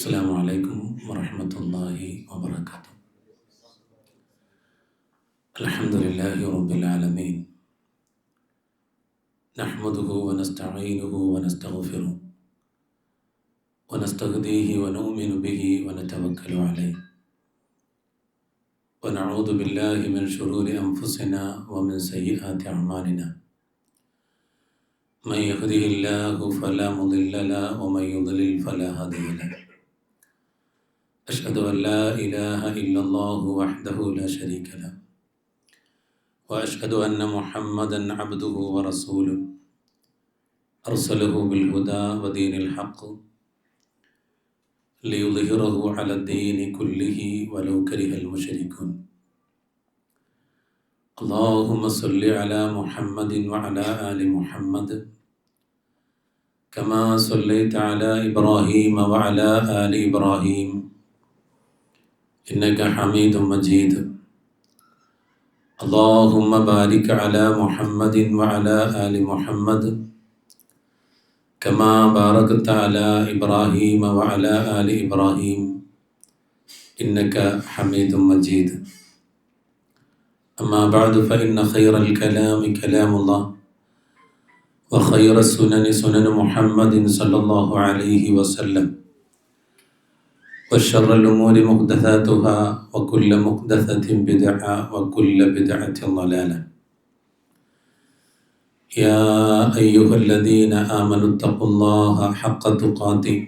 അസ്സലാമു അലൈക്കും വറഹ്മത്തുള്ളാഹി വബറകാതുഹു. അൽഹംദുലില്ലാഹി റബ്ബിൽ ആലമീൻ. നഹ്മദുഹു വനസ്തഈനുഹു വനസ്തഗ്ഫിറുഹു വനസ്തഹ്ദീഹി വനുഅ്മിനു ബിഹി വനതവക്കലു അലൈഹി വനഊദു ബില്ലാഹി മിൻ ശുറൂരി അൻഫുസിനാ വമിൻ സയ്യിആതി അഅ്മാലിനാ. മൻ യഹ്ദിഹില്ലാഹു ഫലാ മുളില്ല ലഹു വമൻ യുദ്ലിൽ ഫലാ ഹാദിയ ലഹു. أشهد أن لا إله إلا الله وحده لا شريك له وأشهد أن محمدا عبده ورسوله أرسله بالهدى ودين الحق ليظهره على الدين كله ولو كره المشركون. اللهم صل على محمد وعلى آل محمد كما صليت على إبراهيم وعلى آل إبراهيم إنك حميد مجيد. اللهم بارك على محمد وعلى آل محمد كما باركت على إبراهيم وعلى آل إبراهيم إنك حميد مجيد. أما بعد فإن خير الكلام كلام الله وخير السنن سنن محمد صلى الله عليه وسلم وشر الأمور محدثاتها وكل محدثة بدعة وكل بدعة ضلالة. يا أيها الذين آمنوا اتقوا الله حق تقاته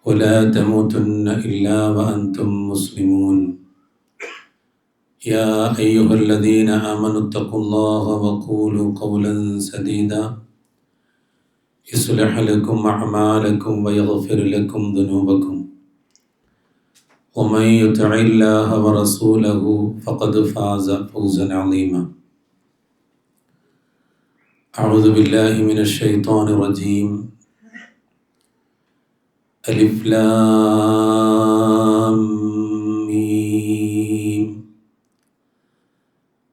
ولا تموتن إلا وأنتم مسلمون. يا أيها الذين آمنوا اتقوا الله وقولوا قولا سديدا يصلح لكم أعمالكم ويغفر لكم ذنوبكم ومن يطع الله ورسوله فقد فاز فوزا عظيما. أعوذ بالله من الشيطان الرجيم. ألف لام ميم.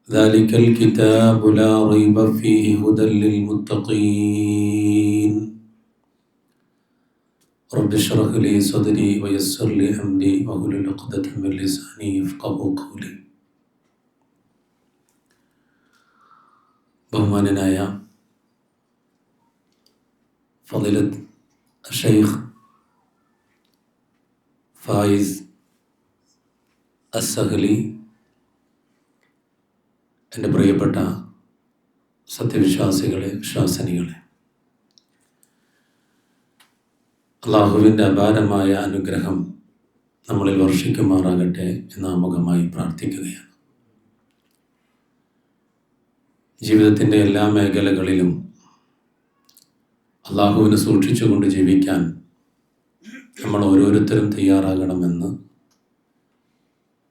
ذلك الكتاب لا ريب فيه هدى للمتقين. رب اشرح لي صدري ويسر لي أمري واحلل عقدة من لساني يفقهوا قولي. ബഹുമാനനായ ഫളീലത്ത് ഷെയ്ഖ് ഫായിസ് അസ്സഹലി, എൻ്റെ പ്രിയപ്പെട്ട സത്യവിശ്വാസികളെ, വിശ്വാസിനികളെ, അള്ളാഹുവിൻ്റെ അപാരമായ അനുഗ്രഹം നമ്മളിൽ വർഷിക്കുമാറാകട്ടെ എന്ന് ആമുഖമായി പ്രാർത്ഥിക്കുകയാണ്. ജീവിതത്തിൻ്റെ എല്ലാ മേഖലകളിലും അള്ളാഹുവിനെ സൂക്ഷിച്ചുകൊണ്ട് ജീവിക്കാൻ നമ്മൾ ഓരോരുത്തരും തയ്യാറാകണമെന്ന്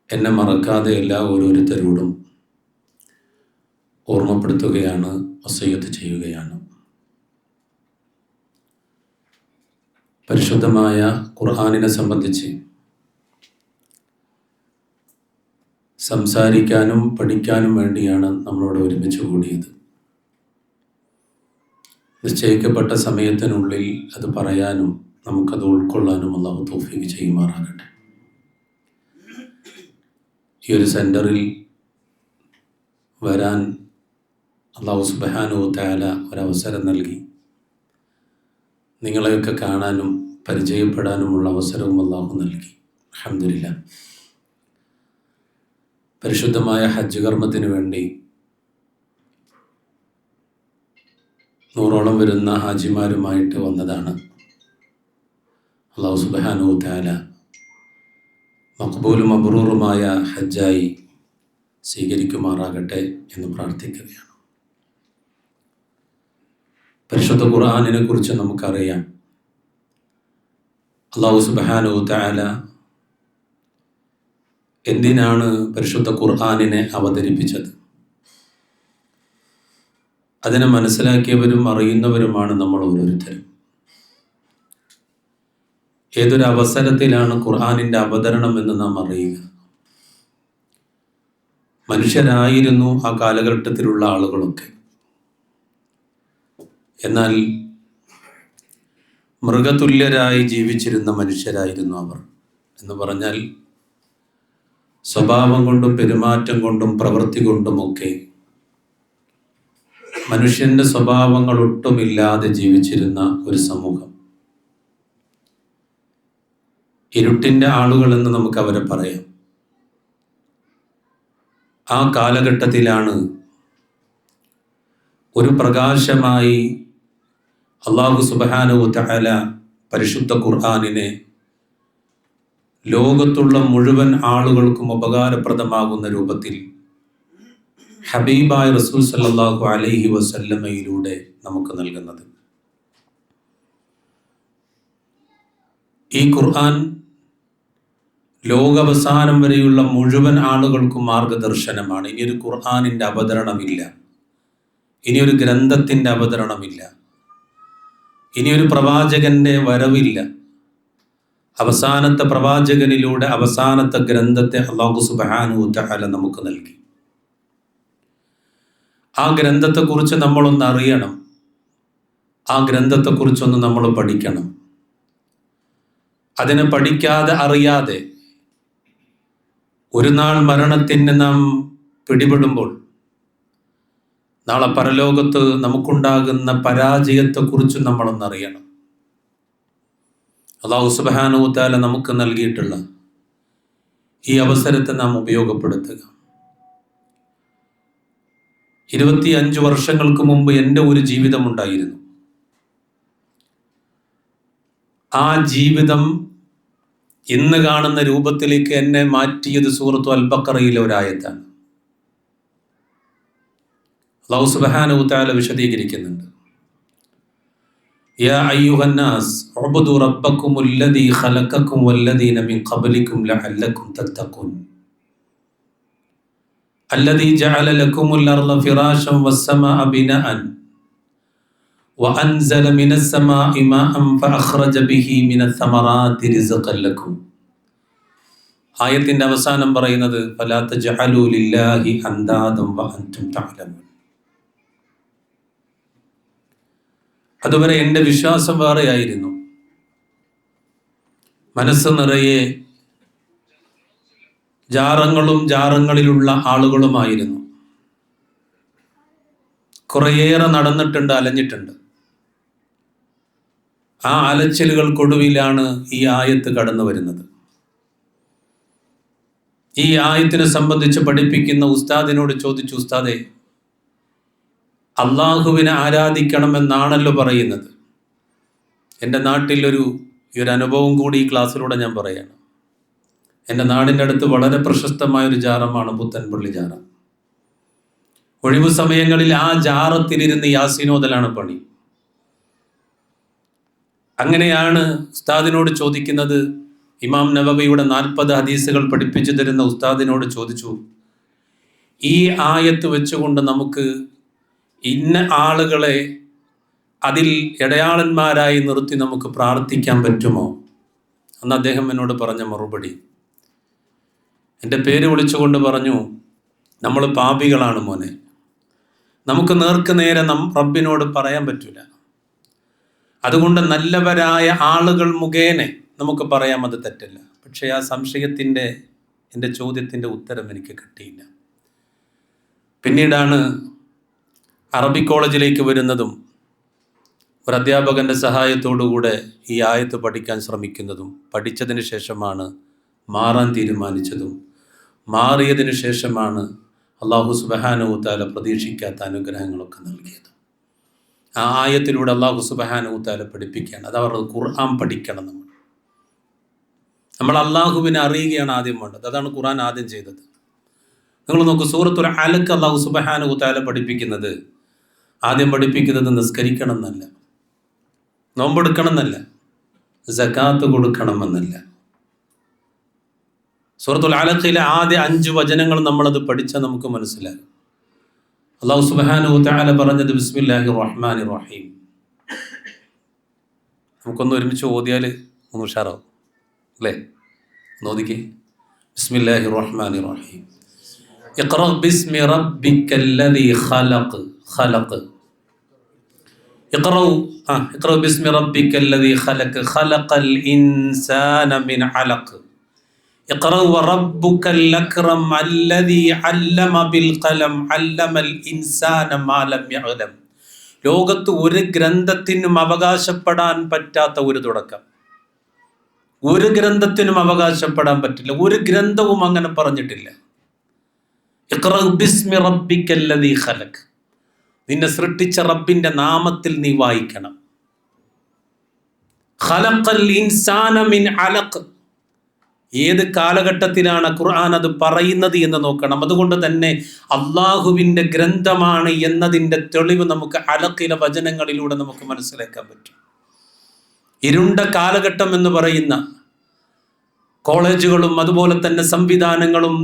എന്നെ മറക്കാതെ എല്ലാ ഓരോരുത്തരോടും ഓർമ്മപ്പെടുത്തുകയാണ്, വസിയ്യത്ത് ചെയ്യുകയാണ്. പരിശുദ്ധമായ ഖുർആനിനെ സംബന്ധിച്ച് സംസാരിക്കാനും പഠിക്കാനും വേണ്ടിയാണ് നമ്മളോട് ഒരുമിച്ച് കൂടിയത്. നിശ്ചയിക്കപ്പെട്ട സമയത്തിനുള്ളിൽ അത് പറയാനും നമുക്കത് ഉൾക്കൊള്ളാനും അല്ലാഹു തൗഫീഖ് ചെയ്യുമാറാകട്ടെ. ഈ ഒരു സെൻറ്ററിൽ വരാൻ അല്ലാഹു സുബ്ഹാനഹു വ തആല ഒരവസരം നൽകി. നിങ്ങളെയൊക്കെ കാണാനും പരിചയപ്പെടാനുമുള്ള അവസരവും അല്ലാഹു നൽകി. അൽഹംദുലില്ലാഹ്. പരിശുദ്ധമായ ഹജ്ജ് കർമ്മത്തിന് വേണ്ടി 100ഓളം വരുന്ന ഹാജിമാരുമായിട്ട് വന്നതാണ്. അല്ലാഹു സുബ്ഹാനഹു വ തആല മഖ്ബൂലും മബ്റൂറുമായ ഹജ്ജായി സ്വീകരിക്കുമാറാകട്ടെ എന്ന് പ്രാർത്ഥിക്കുകയാണ്. പരിശുദ്ധ ഖുർആനിനെ കുറിച്ച് നമുക്കറിയാം. അല്ലാഹു സുബ്ഹാനഹു വ തആല എന്തിനാണ് പരിശുദ്ധ ഖുർആനിനെ അവതരിപ്പിച്ചത്? അതിനെ മനസ്സിലാക്കിയവരും അറിയുന്നവരുമാണ് നമ്മൾ ഓരോരുത്തരും. ഏതൊരു അവസരത്തിലാണ് ഖുർആനിൻ്റെ അവതരണം എന്ന് നാം അറിയുക. മനുഷ്യരായിരുന്നു ആ കാലഘട്ടത്തിലുള്ള ആളുകളൊക്കെ. എന്നാൽ മൃഗതുല്യരായി ജീവിച്ചിരുന്ന മനുഷ്യരായിരുന്നു അവർ. എന്ന് പറഞ്ഞാൽ സ്വഭാവം കൊണ്ടും പെരുമാറ്റം കൊണ്ടും പ്രവൃത്തി കൊണ്ടുമൊക്കെ മനുഷ്യൻ്റെ സ്വഭാവങ്ങൾ ഒട്ടുമില്ലാതെ ജീവിച്ചിരുന്ന ഒരു സമൂഹം. ഇരുട്ടിൻ്റെ ആളുകളെന്ന് നമുക്ക് അവരെ പറയാം. ആ കാലഘട്ടത്തിലാണ് ഒരു പ്രകാശമായി അല്ലാഹു സുബ്ഹാനഹു വ തആല പരിശുദ്ധ ഖുർആനിനെ ലോകത്തുള്ള മുഴുവൻ ആളുകൾക്കും ഉപകാരപ്രദമാകുന്ന രൂപത്തിൽ ഹബീബായ റസൂൽ സല്ലല്ലാഹു അലൈഹി വസല്ലമയിലൂടെ നമുക്ക് നൽകുന്നത്. ഈ ഖുർആൻ ലോകാവസാനം വരെയുള്ള മുഴുവൻ ആളുകൾക്കും മാർഗദർശനമാണ്. ഇനിയൊരു ഖുർആനിൻ്റെ അവതരണമില്ല, ഇനിയൊരു ഗ്രന്ഥത്തിൻ്റെ അവതരണമില്ല, ഇനിയൊരു പ്രവാചകന്റെ വരവില്ല. അവസാനത്തെ പ്രവാചകനിലൂടെ അവസാനത്തെ ഗ്രന്ഥത്തെ അല്ലാഹു സുബ്ഹാനഹു വ തആല നമുക്ക് നൽകി. ആ ഗ്രന്ഥത്തെക്കുറിച്ച് നമ്മളൊന്ന് അറിയണം, ആ ഗ്രന്ഥത്തെക്കുറിച്ചൊന്ന് നമ്മൾ പഠിക്കണം. അതിനെ പഠിക്കാതെ അറിയാതെ ഒരു നാൾ മരണത്തിന് നാം പിടിപെടുമ്പോൾ നാളെ പരലോകത്ത് നമുക്കുണ്ടാകുന്ന പരാജയത്തെക്കുറിച്ച് നമ്മളൊന്നറിയണം. അല്ലാഹു സുബ്ഹാനഹു വ തആല നമുക്ക് നൽകിയിട്ടുള്ള ഈ അവസരത്തെ നാം ഉപയോഗപ്പെടുത്തുക. 25 വർഷങ്ങൾക്ക് മുമ്പ് എൻ്റെ ഒരു ജീവിതമുണ്ടായിരുന്നു. ആ ജീവിതം ഇന്ന് കാണുന്ന രൂപത്തിലേക്ക് എന്നെ മാറ്റിയത് സൂറത്തു അൽ ബഖറയിലെ ഒരായത്താണ്. അല്ലാഹു സുബ്ഹാനഹു വ തആല വിശദീകരിക്കുന്നുണ്ട്. യാ അയ്യുഹന്നാസ് ഉബ്ദു റബ്ബക്കുമുല്ലദീ ഖലഖക്കും വല്ലദീന മിൻ ഖബ്ലിക്കും ലഅല്ലക്കും തത്തഖൂൻ അല്ലദീ ജഅല ലക്കുമുൽ അർള ഫിറാശൻ വസ്സമാഅ ബിനാഅൻ വഅൻസല മിനസ് സമാഇ മാഅൻ ഫഅഖ്റജ ബിഹി മിനസ് സമറാത്തി റിസ്ഖൻ ലക്കും. ആയത്തിന്റെ അവസാനം പറയുന്നത് ഫലാ തജ്അലൂ ലില്ലാഹി അൻദാദൻ വഅൻതും തഅലമൂൻ. അതുവരെ എൻ്റെ വിശ്വാസം വേറെയായിരുന്നു. മനസ്സ് നിറയെ ജാറങ്ങളും ജാറങ്ങളിലുള്ള ആളുകളുമായിരുന്നു. കുറേയേറെ നടന്നിട്ടുണ്ട്, അലഞ്ഞിട്ടുണ്ട്. ആ അലച്ചിലുകൾക്കൊടുവിലാണ് ഈ ആയത്ത് കടന്നു വരുന്നത്. ഈ ആയത്തിനെ സംബന്ധിച്ച് പഠിപ്പിക്കുന്ന ഉസ്താദിനോട് ചോദിച്ചു, ഉസ്താദെ, അള്ളാഹുവിനെ ആരാധിക്കണമെന്നാണല്ലോ പറയുന്നത്. എൻ്റെ നാട്ടിലൊരു അനുഭവം കൂടി ഈ ക്ലാസ്സിലൂടെ ഞാൻ പറയാണ്. എൻ്റെ നാടിൻ്റെ അടുത്ത് വളരെ പ്രശസ്തമായൊരു ജാറമാണ് പുത്തൻപള്ളി ജാറം. ഒഴിവു സമയങ്ങളിൽ ആ ജാറത്തിലിരുന്ന് യാസീനോദലാണ് പണി. അങ്ങനെയാണ് ഉസ്താദിനോട് ചോദിക്കുന്നത്. ഇമാം നവവിയുടെ 40 ഹദീസുകൾ പഠിപ്പിച്ചു തരുന്ന ഉസ്താദിനോട് ചോദിച്ചു, ഈ ആയത്ത് വെച്ചുകൊണ്ട് നമുക്ക് ഇന്ന ആളുകളെ അതിൽ ഇടയാളന്മാരായി നിർത്തി നമുക്ക് പ്രാർത്ഥിക്കാൻ പറ്റുമോ? അന്ന് അദ്ദേഹം എന്നോട് പറഞ്ഞ മറുപടി, എൻ്റെ പേര് വിളിച്ചുകൊണ്ട് പറഞ്ഞു, നമ്മൾ പാപികളാണ് മോനെ, നമുക്ക് നേർക്ക് നേരെ റബ്ബിനോട് പറയാൻ പറ്റില്ല. അതുകൊണ്ട് നല്ലവരായ ആളുകൾ മുഖേന നമുക്ക് പറയാം, അത് തെറ്റല്ല. പക്ഷേ ആ സംശയത്തിൻ്റെ, എൻ്റെ ചോദ്യത്തിൻ്റെ ഉത്തരം എനിക്ക് കിട്ടിയില്ല. പിന്നീടാണ് അറബി കോളേജിലേക്ക് വരുന്നതും ഒരു അധ്യാപകൻ്റെ സഹായത്തോടുകൂടെ ഈ ആയത്ത് പഠിക്കാൻ ശ്രമിക്കുന്നതും. പഠിച്ചതിന് ശേഷമാണ് മാറാൻ തീരുമാനിച്ചതും. മാറിയതിന് ശേഷമാണ് അല്ലാഹു സുബ്ഹാനഹു വ തആല പ്രതീക്ഷിക്കാത്ത അനുഗ്രഹങ്ങളൊക്കെ നൽകിയത്. ആ ആയത്തിലൂടെ അല്ലാഹു സുബ്ഹാനഹു വ തആല പഠിപ്പിക്കുകയാണ്. അത് അവരുടെ ഖുർആൻ പഠിക്കണം. നമ്മൾ അള്ളാഹുവിനെ അറിയുകയാണ് ആദ്യം വേണ്ടത്. അതാണ് ഖുർആൻ ആദ്യം ചെയ്തത്. നിങ്ങൾ നോക്കൂ, സൂറത്തുൽ അലഖ് അല്ലാഹു സുബ്ഹാനഹു വ തആല പഠിപ്പിക്കുന്നത്, ആദ്യം പഠിപ്പിക്കുന്നത് നിസ്കരിക്കണം എന്നല്ല, നോമ്പെടുക്കണം എന്നല്ല, സകാത്ത് കൊടുക്കണമെന്നല്ല. സൂറത്തുൽ അലഖിലെ ആദ്യ 5 വചനങ്ങൾ നമ്മളത് പഠിച്ചാൽ നമുക്ക് മനസ്സിലാകും. അല്ലാഹു സുബ്ഹാനഹു വ തആല പറഞ്ഞത് ബിസ്മില്ലാഹിർ റഹ്മാനിർ റഹീം. നമുക്കൊന്ന് ഒരുമിച്ച് ഓതിയാൽ ഒന്ന് ഉഷാറാവും അല്ലേ? നോദിക്കേ, ബിസ്മില്ലാഹിർ റഹ്മാനിർ റഹീം. ഇഖ്റ ബിസ്മി റബ്ബിക്കല്ലദീ ഖലഖ്. ഇഖ്റഉ ബിസ്മി റബ്ബിക്കല്ലദീ ഖലഖ് ഖലഖൽ ഇൻസാന മിൻ അലഖ് ഇഖ്റഉ വറബ്ബുക്കൽ അക്രം അല്ലദീ അല്ലമ ബിൽ ഖലം അല്ലമൽ ഇൻസാന മാ ലം യഅലം. ലോകത്ത് ഒരു ഗ്രന്ഥത്തിനും അവകാശപ്പെടാൻ പറ്റാത്ത ഒരു തുടക്കം. ഒരു ഗ്രന്ഥത്തിനും അവകാശപ്പെടാൻ പറ്റില്ല. ഒരു ഗ്രന്ഥവും അങ്ങനെ പറഞ്ഞിട്ടില്ല. ഇഖ്റഉ ബിസ്മി റബ്ബിക്കല്ലദീ ഖലഖ്, നിന്നെ സൃഷ്ടിച്ച റബ്ബിന്റെ നാമത്തിൽ നീ വായിക്കണം. ഖലഖൽ ഇൻസാന മിൻ അലഖ്, ഏത് കാലഘട്ടത്തിലാണ് ഖുർആൻ അത് പറയുന്നത് എന്ന് നോക്കണം. അതുകൊണ്ട് തന്നെ അള്ളാഹുവിൻ്റെ ഗ്രന്ഥമാണ് എന്നതിൻ്റെ തെളിവ് നമുക്ക് അലഖിലെ വചനങ്ങളിലൂടെ നമുക്ക് മനസ്സിലാക്കാൻ പറ്റും. ഇരുണ്ട കാലഘട്ടം എന്ന് പറയുന്ന കോളേജുകളും അതുപോലെ തന്നെ സംവിധാനങ്ങളും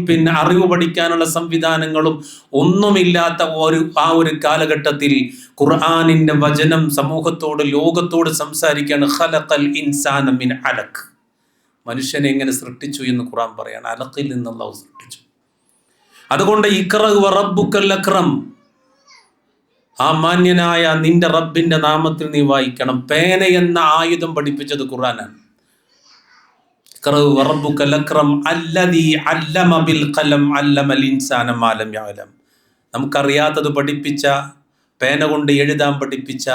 പിന്നെ അറിവ് പഠിക്കാനുള്ള സംവിധാനങ്ങളും ഒന്നുമില്ലാത്ത ഒരു കാലഘട്ടത്തിൽ ഖുർആനിൻ്റെ വചനം സമൂഹത്തോട് ലോകത്തോട് സംസാരിക്കുകയാണ്. ഖലഖൽ ഇൻസാന മിൻ അലഖ്, മനുഷ്യനെ എങ്ങനെ സൃഷ്ടിച്ചു എന്ന് ഖുർആൻ പറയാണ്. അലഖിൽ നിന്ന് അല്ലാഹു സൃഷ്ടിച്ചു. അതുകൊണ്ട് ഇഖ്റഉ വറബ്ബുക്കൽ അക്രം, ആ മാന്യനായ നിന്റെ റബ്ബിന്റെ നാമത്തിൽ നീ വായിക്കണം. പേന എന്ന ആയുധം പഠിപ്പിച്ചത് ഖുർആനാണ്. ഇഖ്റഉ വറബ്ബുക്കൽ അക്രം അല്ലദീ അല്ലമ ബിൽ ഖലം അല്ലമൽ ഇൻസാന മാ ലം യഅലം. നമുക്കറിയാത്തത് പഠിപ്പിച്ച, പേന കൊണ്ട് എഴുതാൻ പഠിപ്പിച്ച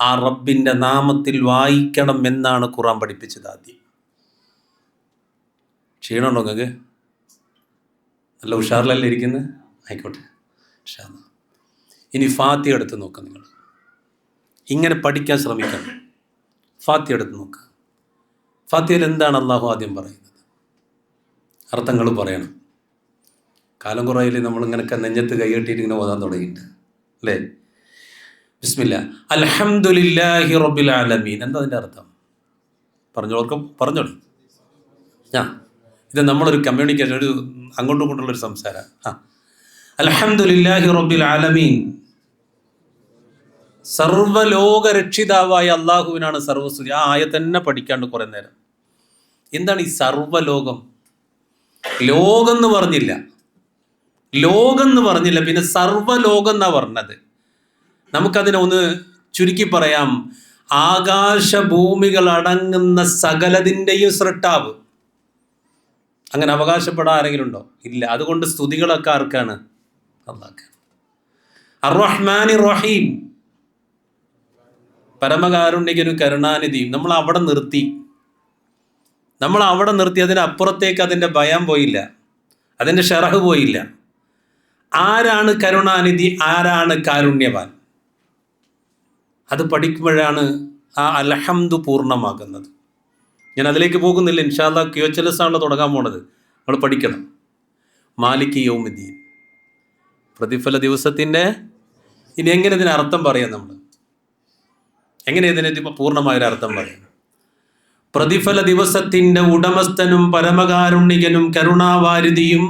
ആ റബ്ബിന്റെ നാമത്തിൽ വായിക്കണം എന്നാണ് ഖുർആൻ പഠിപ്പിച്ചത്. ആദ്യം ക്ഷീണമുണ്ടോ നിങ്ങൾക്ക്? നല്ല ഉഷാറിലല്ലേ ഇരിക്കുന്നത്? ആയിക്കോട്ടെ. ഇനി ഫാത്തിഹ എടുത്ത് നോക്കുക. നിങ്ങൾ ഇങ്ങനെ പഠിക്കാൻ ശ്രമിക്കണം. ഫാത്തിഹ എടുത്ത് നോക്കുക. ഫാത്തിഹയിൽ എന്താണ് അള്ളാഹു ആദ്യം പറയുന്നത്? അർത്ഥങ്ങൾ പറയണം. കാലം കുറയിൽ നമ്മളിങ്ങനൊക്കെ നെഞ്ഞത്ത് കൈകെട്ടിയിട്ട് ഇങ്ങനെ ഓതാൻ തുടങ്ങിയിട്ട് അല്ലേ? ബിസ്മില്ലാ അൽഹംദുലില്ലാഹി റബ്ബിൽ ആലമീൻ. എന്താ അതിൻ്റെ അർത്ഥം? പറഞ്ഞോളൂ. ഇത് നമ്മളൊരു കമ്മ്യൂണിക്കേഷൻ, ഒരു അങ്ങോട്ടും ഇങ്ങോട്ടുള്ളൊരു സംസാരം. അൽഹംദുലില്ലാഹി റബ്ബിൽ ആലമീൻ, സർവ്വലോക രക്ഷിതാവായ അള്ളാഹുവിനാണ് സർവ്വസ്തുതി. ആ ആയത്ത് തന്നെ പഠിക്കാണ്ട് കുറെ നേരം. എന്താണ് ഈ സർവ്വലോകം? ലോകം എന്ന് പറഞ്ഞില്ല, പിന്നെ സർവ്വലോകം എന്നാ പറഞ്ഞത്. നമുക്കതിനെ ഒന്ന് ചുരുക്കി പറയാം. ആകാശഭൂമികൾ അടങ്ങുന്ന സകലതിൻ്റെയും സൃഷ്ടാവ്. അങ്ങനെ അവകാശപ്പെടാൻ ആരെങ്കിലും ഉണ്ടോ? ഇല്ല. അതുകൊണ്ട് സ്തുതികളൊക്കെ ആർക്കാണ്? അല്ലാഹുവിനാണ്. അർ-റഹ്മാനി റഹീം, പരമകാരുണ്യകനും കരുണാനിധിയും. നമ്മൾ അവിടെ നിർത്തി. അതിനപ്പുറത്തേക്ക് അതിൻ്റെ ഭയം പോയില്ല, അതിൻ്റെ ഷറഹ് പോയില്ല. ആരാണ് കരുണാനിധി, ആരാണ് കാരുണ്യവാൻ? അത് പഠിക്കുമ്പോഴാണ് ആ അൽഹംദു പൂർണ്ണമാകുന്നത്. ഞാൻ അതിലേക്ക് പോകുന്നില്ല. ഇൻഷാ അല്ലാഹ് ക്യോച്ചലസാണല്ലോ തുടങ്ങാൻ പോണത്. നമ്മൾ പഠിക്കണം. മാലിക് യൗമിദ്ദീൻ, പ്രതിഫല ദിവസത്തിൻ്റെ. ഇനി എങ്ങനെ ഇതിന് അർത്ഥം പറയാം? നമ്മൾ എങ്ങനെ ഇതിന് പൂർണ്ണമായൊരർത്ഥം പറയാം? പ്രതിഫല ദിവസത്തിൻ്റെ ഉടമസ്ഥനും പരമകാരുണ്യകനും കരുണാവാരിധിയും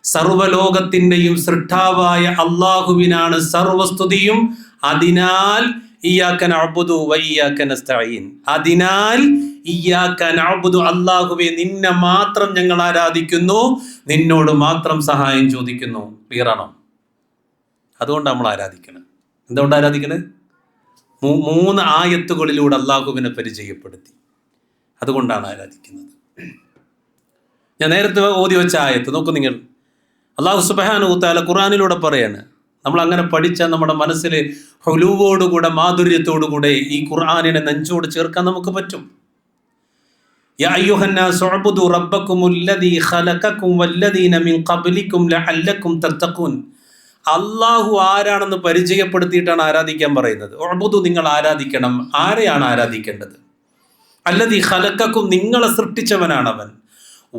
സർവ്വലോകത്തിൻ്റെയും സൃഷ്ടാവായ അള്ളാഹുവിനാണ് സർവസ്തുതിയും. അതിനാൽ ഇയ്യാക നഅ്ബുദു വ ഇയ്യാക നസ്തഈൻ. അതിനാൽ ഇയ്യാക നഅ്ബുദു, അല്ലാഹുവേ നിന്നെ മാത്രം ഞങ്ങൾ ആരാധിക്കുന്നു, നിന്നോട് മാത്രം സഹായം ചോദിക്കുന്നു. ക്ലിയറാണോ? അതുകൊണ്ട് നമ്മൾ ആരാധിക്കണം. എന്തുകൊണ്ട് ആരാധിക്കണത്? 3 ആയത്തുകളിലൂടെ അള്ളാഹുവിനെ പരിചയപ്പെടുത്തി. അതുകൊണ്ടാണ് ആരാധിക്കുന്നത്. ഞാൻ നേരത്തെ ഓതി വെച്ച ആയത്ത് നോക്കൂ നിങ്ങൾ. അള്ളാഹു സുബ്ഹാനഹു തആല ഖുർആനിലൂടെ പറയാണ്. നമ്മൾ അങ്ങനെ പഠിച്ചാൽ നമ്മുടെ മനസ്സിൽ ഹുലൂവോടുകൂടെ, മാധുര്യത്തോടുകൂടെ ഈ ഖുർആനിനെ നെഞ്ചോട് ചേർക്കാൻ നമുക്ക് പറ്റും. യാ അയ്യുഹന്നാസു ഉഅ്ബുദു റബ്ബക്കുമുല്ലദീ ഖലഖക്കും വല്ലദീന മിൻ ഖബ്ലിക്കും ലഅല്ലക്കും തത്തഖൂൻ. അള്ളാഹു ആരാണെന്ന് പരിചയപ്പെടുത്തിയിട്ടാണ് ആരാധിക്കാൻ പറയുന്നത്. ഉഅ്ബുദു, നിങ്ങൾ ആരാധിക്കണം. ആരെയാണ് ആരാധിക്കേണ്ടത്? അല്ലദീ ഖലഖക്കും, നിങ്ങളെ സൃഷ്ടിച്ചവനാണവൻ.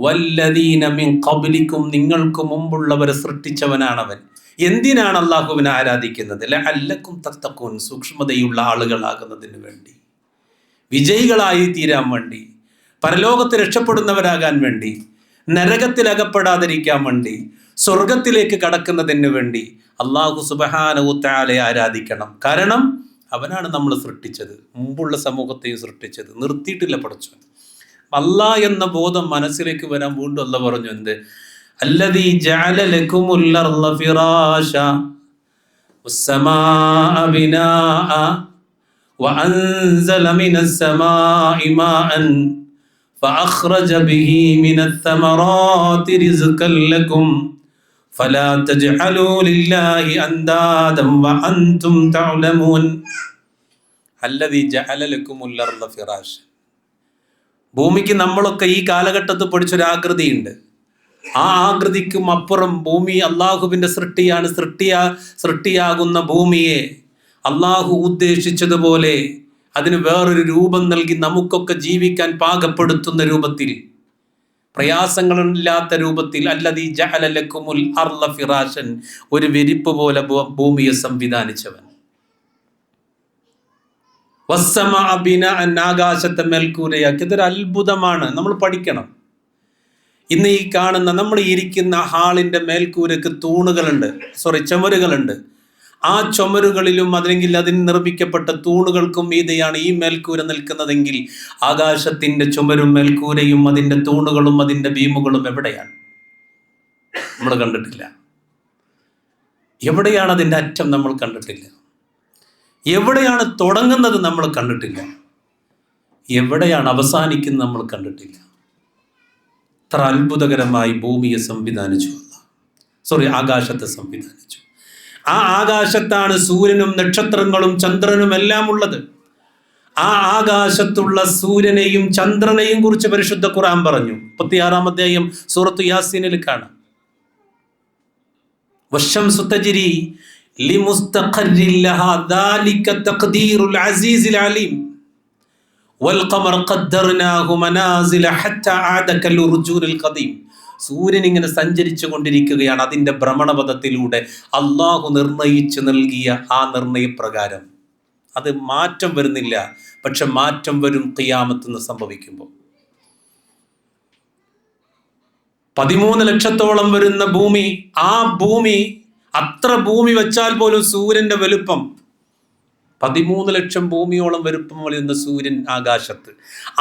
വല്ലദീന മിൻ ഖബ്ലിക്കും, നിങ്ങൾക്ക് മുമ്പുള്ളവരെ സൃഷ്ടിച്ചവനാണവൻ. എന്തിനാണ് അള്ളാഹുവിനെ ആരാധിക്കുന്നത്? ലഅല്ലക്കും തത്തഖൂൻ, സൂക്ഷ്മതയുള്ള ആളുകളാകുന്നതിന് വേണ്ടി, വിജയികളായി തീരാൻ വേണ്ടി, പരലോകത്ത് രക്ഷപ്പെടുന്നവരാകാൻ വേണ്ടി, നരകത്തിൽ അകപ്പെടാതിരിക്കാൻ വേണ്ടി, സ്വർഗത്തിലേക്ക് കടക്കുന്നതിന് വേണ്ടി അള്ളാഹു സുബ്ഹാനഹു തആലയെ ആരാധിക്കണം. കാരണം അവനാണ് നമ്മൾ സൃഷ്ടിച്ചത്, മുമ്പുള്ള സമൂഹത്തെയും സൃഷ്ടിച്ചത്. നിർത്തിയിട്ടില്ല പഠിച്ചു. അല്ലാഹ് എന്ന ബോധം മനസ്സിലേക്ക് വരാൻ വീണ്ടും അല്ലാഹ് പറഞ്ഞു. എന്ത്? അല്ലദീ ജഅല ലകുമുൽ അർള ഫിറാശ വസ്സമാഅ ബിനാഅ وأنزل من السماء ماء فأخرج به من الثمرات رزقا لكم فلا تجعلوا لله أندادا وأنتم تعلمون الذي جعل لكم الأرض فراشا. ഭൂമിക്ക് നമ്മളൊക്കെ ഈ കാലഘട്ടത്തിൽ പഠിച്ചൊരാകൃതിയുണ്ട്. ആ ആകൃതിക്കും അപ്പുറം ഭൂമി അള്ളാഹുവിൻ്റെ സൃഷ്ടിയാണ്. സൃഷ്ടിയാകുന്ന ഭൂമിയെ അള്ളാഹു ഉദ്ദേശിച്ചതുപോലെ അതിന് വേറൊരു രൂപം നൽകി നമുക്കൊക്കെ ജീവിക്കാൻ പാകപ്പെടുത്തുന്ന രൂപത്തിൽ, പ്രയാസങ്ങളില്ലാത്ത രൂപത്തിൽ, അല്ലദീ ജഅല ലക്കുമുൽ അർള ഫിറാശൻ, ഒരു വിരിപ്പ് പോലെ ഭൂമിയെ സംവിധാനിച്ചവൻ. വസ്സമഅ ബിനാഅൻ, ആകാശത്തെ മേൽക്കൂരയാക്കി. ഇതൊരു അത്ഭുതമാണ്, നമ്മൾ പഠിക്കണം. ഇന്ന് ഈ കാണുന്ന നമ്മൾ ഇരിക്കുന്ന ഹാളിൻ്റെ മേൽക്കൂരക്ക് ചുമരുകളുണ്ട്. ആ ചുമരുകളിലും അല്ലെങ്കിൽ അതിന് നിർമ്മിക്കപ്പെട്ട തൂണുകൾക്കും മീതെയാണ് ഈ മേൽക്കൂര നിൽക്കുന്നതെങ്കിൽ ആകാശത്തിൻ്റെ ചുമരും മേൽക്കൂരയും അതിൻ്റെ തൂണുകളും അതിൻ്റെ ബീമുകളും എവിടെയാണ്? നമ്മൾ കണ്ടിട്ടില്ല. എവിടെയാണ് അതിൻ്റെ അറ്റം? നമ്മൾ കണ്ടിട്ടില്ല. എവിടെയാണ് തുടങ്ങുന്നത്? നമ്മൾ കണ്ടിട്ടില്ല. എവിടെയാണ് അവസാനിക്കുന്നത്? നമ്മൾ കണ്ടിട്ടില്ല. ഇത്ര അത്ഭുതകരമായി ഭൂമിയെ സംവിധാനിച്ചു, ആകാശത്തെ സംവിധാനിച്ചു. ആ ആകാശത്താണ് സൂര്യനും നക്ഷത്രങ്ങളും ചന്ദ്രനും എല്ലാം ഉള്ളത്. ആ ആകാശത്തുള്ള സൂര്യനെയും ചന്ദ്രനെയും കുറിച്ച് പരിശുദ്ധ ഖുർആൻ പറഞ്ഞു. 36-ാം അധ്യായം സൂറത്ത് യാസീനിൽ കാണാം. വശംസു തജ്രി ലിമുസ്തഖറിൻ ലഹാ ദാലിക തഖ്ദീറുൽ അസീസിൽ അലീം വൽഖമർ ഖദ്ദർനാഹു മനാസില ഹത്താ ആദ കൽ ഉർജൂനിൽ ഖദീം. സൂര്യൻ ഇങ്ങനെ സഞ്ചരിച്ചു കൊണ്ടിരിക്കുകയാണ്. അതിൻ്റെ ഭ്രമണപഥത്തിലൂടെ അള്ളാഹു നിർണയിച്ചു നൽകിയ ആ നിർണയപ്രകാരം അത് മാറ്റം വരുന്നില്ല. പക്ഷെ മാറ്റം വരും ഖിയാമത്ത് സംഭവിക്കുമ്പോൾ. 13 ലക്ഷത്തോളം വരുന്ന ഭൂമി, ആ ഭൂമി, അത്ര ഭൂമി വെച്ചാൽ പോലും സൂര്യൻ്റെ വലുപ്പം 13 ലക്ഷം ഭൂമിയോളം വലുപ്പം വരുന്ന സൂര്യൻ ആകാശത്ത്.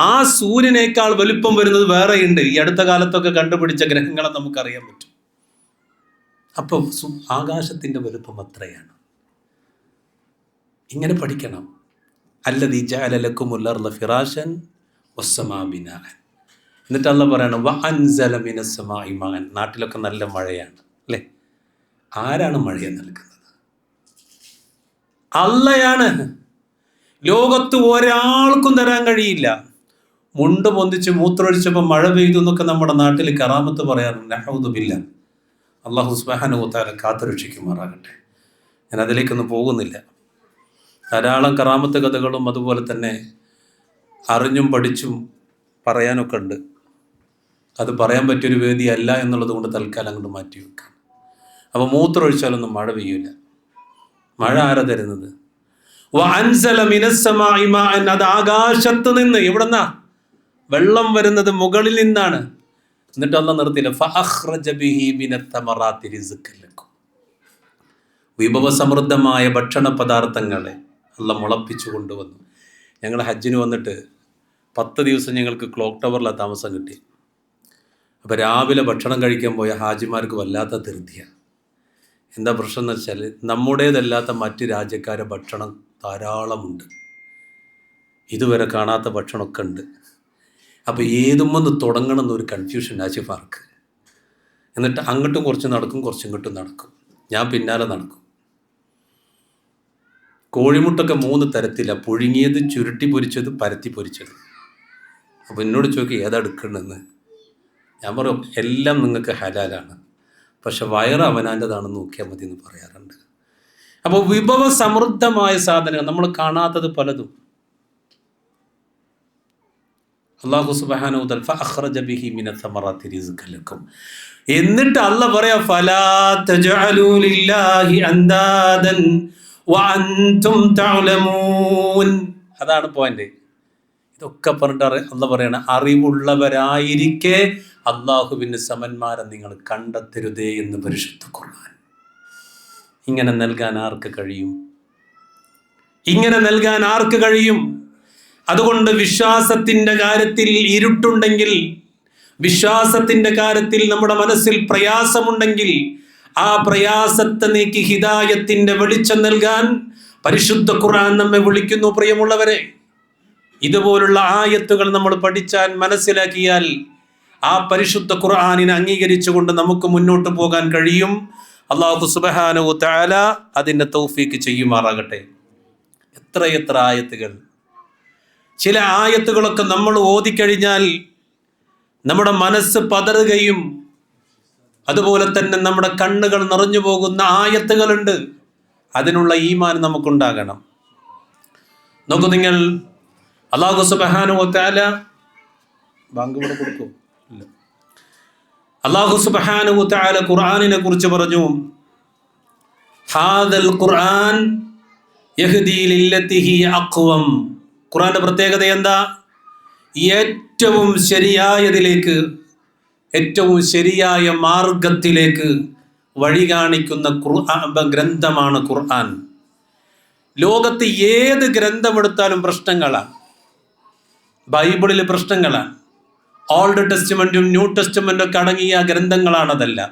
ആ സൂര്യനേക്കാൾ വലുപ്പം വരുന്നത് വേറെയുണ്ട്. ഈ അടുത്ത കാലത്തൊക്കെ കണ്ടുപിടിച്ച ഗ്രഹങ്ങളെ നമുക്കറിയാൻ പറ്റും. അപ്പോൾ ആകാശത്തിൻ്റെ വലുപ്പം അത്രയാണ്. ഇങ്ങനെ പഠിക്കണം. അല്ലദീ ജഅല ലക്കുമുൽ അർള ഫിറാശൻ വസ്സമാ ബിനാഅൻ. എന്നിട്ട് അല്ലാഹ് പറയണം വഅൻസല മിനസ് സമാഇ മാഅൻ. നാട്ടിലൊക്കെ നല്ല മഴയാണ് അല്ലേ? ആരാണ് മഴയെ നൽകുന്നത്? അള്ളയാണ്. ലോകത്ത് ഒരാൾക്കും തരാൻ കഴിയില്ല. മുണ്ട് പൊന്തിച്ച് മൂത്രമൊഴിച്ചപ്പോൾ മഴ പെയ്തു എന്നൊക്കെ നമ്മുടെ നാട്ടിൽ കറാമത്ത് പറയാറുണ്ട്. നഊദു ബില്ലാഹ്. അല്ലാഹു സുബ്ഹാനഹു വ തആല കാത്തുരക്ഷിക്കുമാറാകട്ടെ. ഞാൻ അതിലേക്കൊന്നും പോകുന്നില്ല. ധാരാളം കറാമത്ത് കഥകളും അതുപോലെ തന്നെ അറിഞ്ഞും പഠിച്ചും പറയാനൊക്കെ ഉണ്ട്. അത് പറയാൻ പറ്റിയൊരു വേദിയല്ല എന്നുള്ളത് കൊണ്ട് തൽക്കാലം അങ്ങോട്ട് മാറ്റി വെക്കാം. അപ്പോൾ മൂത്രമൊഴിച്ചാലൊന്നും മഴ പെയ്യൂല. മഴ ആരാ തരുന്നത്? വഅൻസല മിനസ് സമാഇ മാഅൻ. അത് ആകാശത്ത് നിന്ന്. എവിടെന്നാ വെള്ളം വരുന്നത്? മുകളിൽ നിന്നാണ്. എന്നിട്ട് അല്ലാഹ് നിർത്തിയില്ല. ഫഅഖ്റജ ബിഹി മിനത്ത് തമറാത്തി റിസ്ഖൻ ലക്കും. വിഭവസമൃദ്ധമായ ഭക്ഷണ പദാർത്ഥങ്ങളെ അല്ലാഹ് മുളപ്പിച്ചു കൊണ്ടുവന്നു. ഞങ്ങൾ ഹജ്ജിന് വന്നിട്ട് 10 ദിവസം ഞങ്ങൾക്ക് ക്ലോക്ക് ടവറിലാണ് താമസം കിട്ടി. അപ്പോൾ രാവിലെ ഭക്ഷണം കഴിക്കാൻ പോയ ഹാജിമാർക്ക് വല്ലാത്ത ധൃതിയാണ്. എന്താ പ്രശ്നം എന്ന് വെച്ചാൽ നമ്മുടേതല്ലാത്ത മറ്റ് രാജ്യക്കാരെ ഭക്ഷണം ധാരാളമുണ്ട്. ഇതുവരെ കാണാത്ത ഭക്ഷണമൊക്കെ ഉണ്ട്. അപ്പോൾ ഏതുമെന്ന് തുടങ്ങണം എന്നൊരു കൺഫ്യൂഷൻ ഹാജിമാർക്ക്. എന്നിട്ട് അങ്ങോട്ടും കുറച്ച് നടക്കും, കുറച്ചിങ്ങോട്ടും നടക്കും. ഞാൻ പിന്നാലെ നടക്കും. കോഴിമുട്ടൊക്കെ 3 തരത്തിലാണ്: പുഴുങ്ങിയത്, ചുരുട്ടി പൊരിച്ചത്, പരത്തി പൊരിച്ചത്. അപ്പോൾ എന്നോട് ചോദിക്കുക ഏതാ എടുക്കണമെന്ന്. ഞാൻ പറയും എല്ലാം നിങ്ങൾക്ക് ഹലാലാണ്, പക്ഷെ വയറ് അവനാൻ്റെതാണെന്ന് നോക്കിയാൽ മതി എന്ന് പറയാറുണ്ട്. അപ്പോൾ വിഭവ സമൃദ്ധമായ സാധനങ്ങൾ നമ്മൾ കാണാത്തത് പലതും അല്ലാഹു സുബ്ഹാനഹു വ തആല ഫഅഖ്റജ ബിഹി മിനത്ത് തമറാത്തി റിസ്ഖൻ ലക്കും. എന്നിട്ട് അല്ലാഹ് പറയാ ഫലാ തജ്അലൂ ലില്ലാഹി അൻദാദൻ വഅൻതും തഅലമൂൻ. അതാണ് പോയിന്റ്. ഇതൊക്കെ പറഞ്ഞിട്ട് അല്ലാഹ് പറയാണ് അറിവുള്ളവരായിരിക്കെ അള്ളാഹുവിന് സമന്മാരെ നിങ്ങൾ കണ്ടെത്തരുതേ എന്ന് പരിശുദ്ധ ഖുർആൻ. ഇങ്ങനെ നൽകാൻ ആർക്ക് കഴിയും? ഇങ്ങനെ നൽകാൻ ആർക്ക് കഴിയും? അതുകൊണ്ട് വിശ്വാസത്തിൻ്റെ കാര്യത്തിൽ ഇരുട്ടുണ്ടെങ്കിൽ, വിശ്വാസത്തിൻ്റെ കാര്യത്തിൽ നമ്മുടെ മനസ്സിൽ പ്രയാസമുണ്ടെങ്കിൽ ആ പ്രയാസത്തെ നീക്കി ഹിദായത്തിൻ്റെ വെളിച്ചം നൽകാൻ പരിശുദ്ധ ഖുർആൻ നമ്മെ വിളിക്കുന്നു. പ്രിയമുള്ളവരെ, ഇതുപോലുള്ള ആയത്തുകൾ നമ്മൾ പഠിച്ചാൽ, മനസ്സിലാക്കിയാൽ ആ പരിശുദ്ധ ഖുർആനിനെ അംഗീകരിച്ചുകൊണ്ട് നമുക്ക് മുന്നോട്ട് പോകാൻ കഴിയും. അല്ലാഹു സുബ്ഹാനഹു വ തആല അതിൻ്റെ തൗഫീക്ക് ചെയ്യുമാറാകട്ടെ. എത്രയെത്ര ആയത്തുകൾ! ചില ആയത്തുകളൊക്കെ നമ്മൾ ഓതിക്കഴിഞ്ഞാൽ നമ്മുടെ മനസ്സ് പതറുകയും അതുപോലെ തന്നെ നമ്മുടെ കണ്ണുകൾ നിറഞ്ഞു പോകുന്ന ആയത്തുകളുണ്ട്. അതിനുള്ള ഈമാൻ നമുക്കുണ്ടാകണം. നോക്കൂ നിങ്ങൾ, അല്ലാഹു സുബ്ഹാനഹു വ തആല ബാങ്ക് ഇവിടെ കൊടുക്കും. അല്ലാഹു സുബ്ഹാനഹു വ തആല ഖുർആനിനെ കുറിച്ച് പറഞ്ഞു, ഹാദൽ ഖുർആൻ യഹ്ദി ലില്ലതി ഹിയ അഖ്വം. ഖുർആന്റെ പ്രത്യേകത എന്താ? ഏറ്റവും ശരിയായതിലേക്ക്, ഏറ്റവും ശരിയായ മാർഗത്തിലേക്ക് വഴി കാണിക്കുന്ന ഗ്രന്ഥമാണ് ഖുർആൻ. ലോകത്ത് ഏത് ഗ്രന്ഥമെടുത്താലും പ്രശ്നങ്ങളാണ്. ബൈബിളിൽ പ്രശ്നങ്ങളാണ്. ഓൾഡ് ടെസ്റ്റ്മെന്റും ന്യൂ ടെസ്റ്റ്മെന്റും ഒക്കെ അടങ്ങിയ ഗ്രന്ഥങ്ങളാണതെല്ലാം.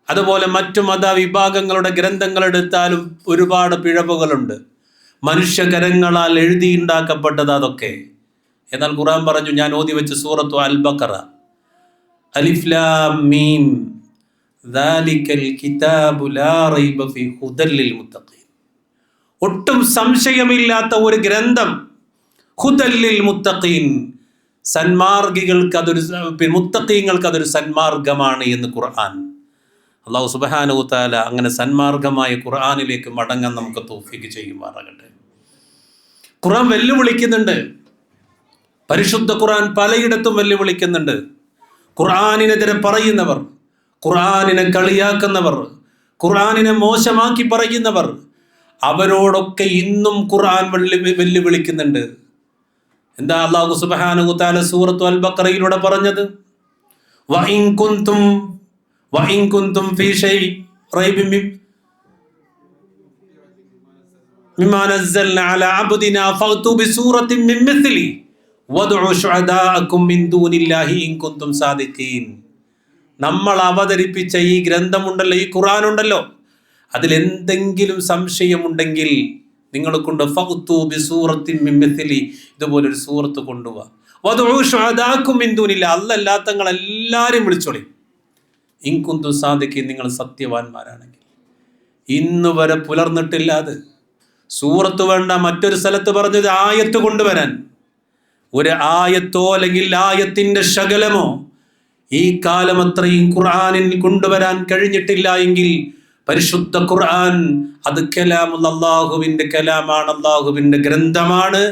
അതുപോലെ മറ്റു മതവിഭാഗങ്ങളുടെ ഗ്രന്ഥങ്ങളെടുത്താലും ഒരുപാട് പിഴവുകളുണ്ട്. മനുഷ്യകരങ്ങളാൽ എഴുതിയുണ്ടാക്കപ്പെട്ടത് അതൊക്കെ. എന്നാൽ ഖുർആൻ പറഞ്ഞു, ഞാൻ ഓതി വെച്ച സൂറത്തു അൽ ബഖറ, അലിഫ് ലാം മീം ദാലികൽ കിതാബു ലാ റൈബ ഫീ ഹുദൽ ലിൽ മുത്തഖീൻ. ഒട്ടും സംശയമില്ലാത്ത ഒരു ഗ്രന്ഥം, ഹുദൽ ലിൽ മുത്തഖീൻ, സന്മാർഗികൾക്ക് അതൊരു, മുത്തഖീങ്ങൾക്ക് അതൊരു സന്മാർഗമാണ് എന്ന് ഖുർആൻ. അല്ലാഹു സുബ്ഹാനഹു വ തആല അങ്ങനെ സന്മാർഗമായ ഖുർആനിലേക്ക് മടങ്ങാൻ നമുക്ക് തൗഫീഖ് ചെയ്യുമാറാകട്ടെ. ഖുർആൻ വെല്ലുവിളിക്കുന്നുണ്ട്. പരിശുദ്ധ ഖുർആൻ പലയിടത്തും വെല്ലുവിളിക്കുന്നുണ്ട്. ഖുർആനിനെതിരെ പറയുന്നവർ, ഖുർആനിനെ കളിയാക്കുന്നവർ, ഖുർആനിനെ മോശമാക്കി പറയുന്നവർ, അവരോടൊക്കെ ഇന്നും ഖുർആൻ വെല്ലുവിളിക്കുന്നുണ്ട്. എന്താ അല്ലാഹു സുബ്ഹാനഹു വ തആല സൂറത്തു അൽ ബഖറയിലൂടെ പറഞ്ഞത്? വഇൻ കുന്തും ഫീ റൈബിൻ മിമ്മാ നസ്സൽനാ അലാ അബ്ദിനാ ഫഅ്തു ബിസൂറത്തിൻ മിൻ മിസ്ലി വദ്ഉ ശുഹദാഅകും മിൻ ദൂനില്ലാഹി ഇൻ കുന്തും സാദിഖീൻ. നമ്മൾ അവതരിപ്പിച്ച ഈ ഗ്രന്ഥമുണ്ടല്ലോ, ഈ ഖുർആൻ ഉണ്ടല്ലോ, അതിലെന്തെങ്കിലും സംശയമുണ്ടെങ്കിൽ നിങ്ങളെ കൊണ്ട് ഫഅ്തു ബിസൂറത്തിൻ മിൻ മിസ്ലി, ഇതുപോലൊരു സൂറത്ത് കൊണ്ടുവാ. വദ്ഉ ശുഹദാഅകും മിൻ ദൂനില്ലാഹി, അല്ലാഹ് തങ്ങൾ എല്ലാവരെയും വിളിച്ചോളി. ഇൻ കുന്തും സാദിഖീൻ, നിങ്ങൾ സത്യവാന്മാരാണെങ്കിൽ. ഇന്ന് വരെ പുലർന്നിട്ടില്ല അത്. സൂറത്ത് വേണ്ട, മറ്റൊരു സ്ഥലത്ത് പറഞ്ഞത് ആയത്ത് കൊണ്ടുവരാൻ. ഒരു ആയത്തോ അല്ലെങ്കിൽ ആയത്തിന്റെ ശകലമോ ഈ കാലം അത്രയും ഖുർആനിൽ കൊണ്ടുവരാൻ കഴിഞ്ഞിട്ടില്ല എങ്കിൽ പരിശുദ്ധ ഖുർആൻ അത് അല്ലാഹുവിന്റെ കലാമാണ്, അല്ലാഹുവിന്റെ ഗ്രന്ഥമാണ്.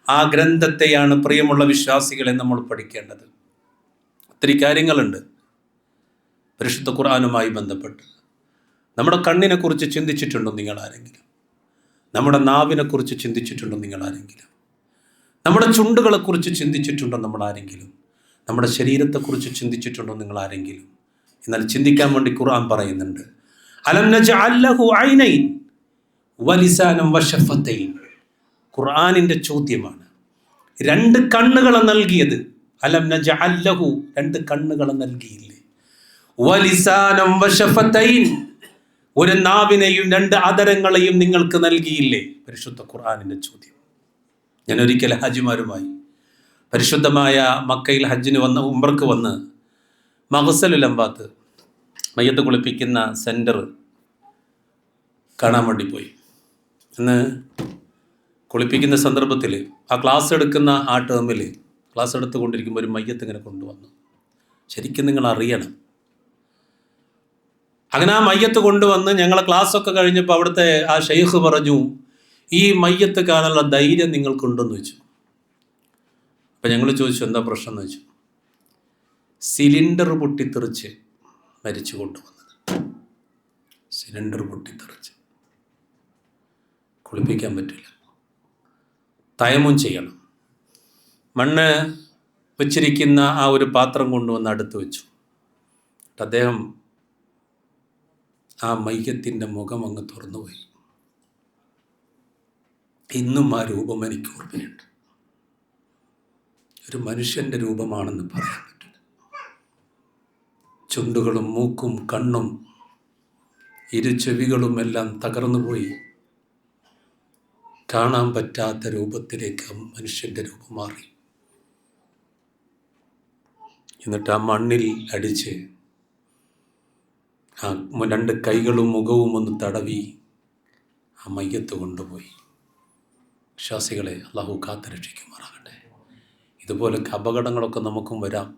ആ ഗ്രന്ഥത്തെയാണ് പ്രിയമുള്ള വിശ്വാസികളെ നമ്മൾ പഠിക്കേണ്ടത്. ഒത്തിരി കാര്യങ്ങളുണ്ട് പരിശുദ്ധ ഖുർആനുമായി ബന്ധപ്പെട്ട്. നമ്മുടെ കണ്ണിനെ കുറിച്ച് ചിന്തിച്ചിട്ടുണ്ടോ നിങ്ങൾ ആരെങ്കിലും? നമ്മുടെ നാവിനെ കുറിച്ച് ചിന്തിച്ചിട്ടുണ്ടോ നിങ്ങൾ ആരെങ്കിലും? നമ്മുടെ ചുണ്ടുകളെക്കുറിച്ച് ചിന്തിച്ചിട്ടുണ്ടോ നമ്മൾ ആരെങ്കിലും? നമ്മുടെ ശരീരത്തെക്കുറിച്ച് ചിന്തിച്ചിട്ടുണ്ടോ നിങ്ങൾ ആരെങ്കിലും? എന്നാൽ ചിന്തിക്കാൻ വേണ്ടി ഖുർആൻ പറയുന്നുണ്ട്, അലം നജ്അൽ ലഹു ഐനൈൻ വലിസാനം വശഫത്തൈൻ. ഖുർആനിൻ്റെ ചോദ്യമാണ്. രണ്ട് കണ്ണുകളെ നൽകിയത്, അലം നജ്അൽ ലഹു, രണ്ട് കണ്ണുകളെ നൽകിയില്ലേ? വലിസാനം വശഫത്തൈൻ, ഒരു നാവിനെയും രണ്ട് അധരങ്ങളെയും നിങ്ങൾക്ക് നൽകിയില്ലേ? പരിശുദ്ധ ഖുർആനിൻ്റെ ചോദ്യം. ഞാൻ ഒരിക്കൽ ഹാജിമാരുമായി പരിശുദ്ധമായ മക്കയിൽ ഹജ്ജിന് വന്ന്, ഉംറക്ക് വന്ന്, മഗ്സലുൽ അംവാത്ത്, മയ്യത്ത് കുളിപ്പിക്കുന്ന സെൻറ്റർ കാണാൻ വേണ്ടി പോയി. ഇന്ന് കുളിപ്പിക്കുന്ന സന്ദർഭത്തിൽ ആ ക്ലാസ് എടുക്കുന്ന ആ ടേമിൽ ക്ലാസ് എടുത്തുകൊണ്ടിരിക്കുമ്പോൾ ഒരു മയ്യത്ത് ഇങ്ങനെ കൊണ്ടുവന്നു. ശരിക്കും നിങ്ങൾ അറിയണം. അങ്ങനെ ആ മയ്യത്ത് കൊണ്ടുവന്ന് ഞങ്ങളെ ക്ലാസ്സൊക്കെ കഴിഞ്ഞപ്പോൾ അവിടുത്തെ ആ ഷെയ്ഖ് പറഞ്ഞു, ഈ മയ്യത്ത് കാണാനുള്ള ധൈര്യം നിങ്ങൾക്കുണ്ടെന്ന് വെച്ചു. അപ്പം ഞങ്ങൾ ചോദിച്ചു, എന്താ പ്രശ്നം എന്ന് വെച്ചു. സിലിണ്ടർ പൊട്ടിത്തെറിച്ച് മരിച്ചു കൊണ്ടുവന്നത്. സിലിണ്ടർ പൊട്ടിത്തെറിച്ച് കുളിപ്പിക്കാൻ പറ്റില്ല, തയമും ചെയ്യണം. മണ്ണ് വെച്ചിരിക്കുന്ന ആ ഒരു പാത്രം കൊണ്ടുവന്ന് അടുത്ത് വെച്ചു. അദ്ദേഹം ആ മയ്യത്തിൻ്റെ മുഖം അങ്ങ് തുറന്നുപോയി. ഇന്നും ആ രൂപം എനിക്ക് ഓർമ്മയുണ്ട്. ഒരു മനുഷ്യൻ്റെ രൂപമാണെന്ന് പറയാൻ പറ്റില്ല. ചുണ്ടുകളും മൂക്കും കണ്ണും ഇരു ചെവികളും എല്ലാം തകർന്നുപോയി. കാണാൻ പറ്റാത്ത രൂപത്തിലേക്ക് മനുഷ്യൻ്റെ രൂപം മാറി. എന്നിട്ട് ആ മണ്ണിൽ അടിച്ച് ആ 2 കൈകളും മുഖവും ഒന്ന് തടവി ആ മയ്യത്ത് കൊണ്ടുപോയി. വിശ്വാസികളെ, അള്ളാഹു കാത്തുരക്ഷിക്കുമാറാകട്ടെ. ഇതുപോലൊക്കെ അപകടങ്ങളൊക്കെ നമുക്കും വരാം.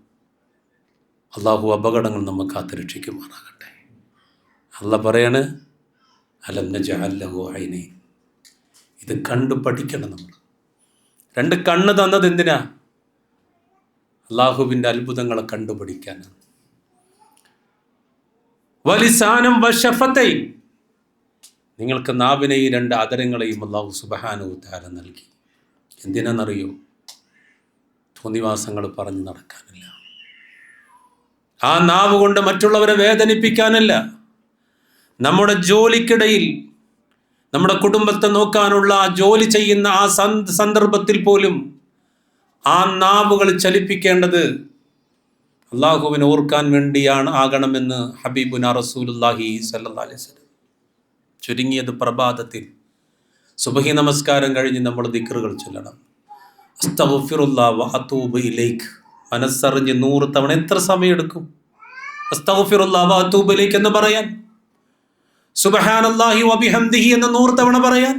അള്ളാഹു അപകടങ്ങൾ നമുക്ക് കാത്തുരക്ഷിക്കുമാറാകട്ടെ. അള്ളാഹ് പറയാണ്, അലം നജഅൽ ലഹു ഐനൈൻ. ഇത് കണ്ടു പഠിക്കണം നമ്മൾ. 2 കണ്ണ് തന്നത് എന്തിനാ? അള്ളാഹുവിൻ്റെ അത്ഭുതങ്ങളെ കണ്ടുപിടിക്കാനാണ്. വലിസാനം വശഫത്തൈൻ. നിങ്ങൾക്ക് നാവിനെയും 2 അധരങ്ങളെയും അള്ളാഹു സുബ്ഹാനഹു തആല നൽകി. എന്തിനാണെന്നറിയോ? തോന്നിവാസങ്ങൾ പറഞ്ഞു നടക്കാനല്ല. ആ നാവ് കൊണ്ട് മറ്റുള്ളവരെ വേദനിപ്പിക്കാനല്ല. നമ്മുടെ ജോലിക്കിടയിൽ നമ്മുടെ കുടുംബത്തെ നോക്കാനുള്ള ജോലി ചെയ്യുന്ന ആ സന്ദർഭത്തിൽ പോലും ആ നാവുകൾ ചലിപ്പിക്കേണ്ടത് അള്ളാഹുവിനെ ഓർക്കാൻ വേണ്ടിയാണ് ആകണമെന്ന് ഹബീബുനാ റസൂലുള്ളാഹി സ്വല്ലല്ലാഹി അലൈഹി വസല്ലം. ചുരുങ്ങിയത് പ്രഭാതത്തിൽ സുബ്ഹി നമസ്കാരം കഴിഞ്ഞ് നമ്മൾ ദിക്റുകൾ ചൊല്ലണം. അസ്തഗ്ഫിറുല്ലാഹ വ അതൂബു ഇലൈക്. മനസ്സറിഞ്ഞ് 100 തവണ. എത്ര സമയമെടുക്കും അസ്തഗ്ഫിറുല്ലാഹ വ അതൂബു ഇലൈക് എന്ന് പറയാൻ? സുബ്ഹാനല്ലാഹി വ ബിഹംദിഹി എന്ന് 100 തവണ പറയാൻ?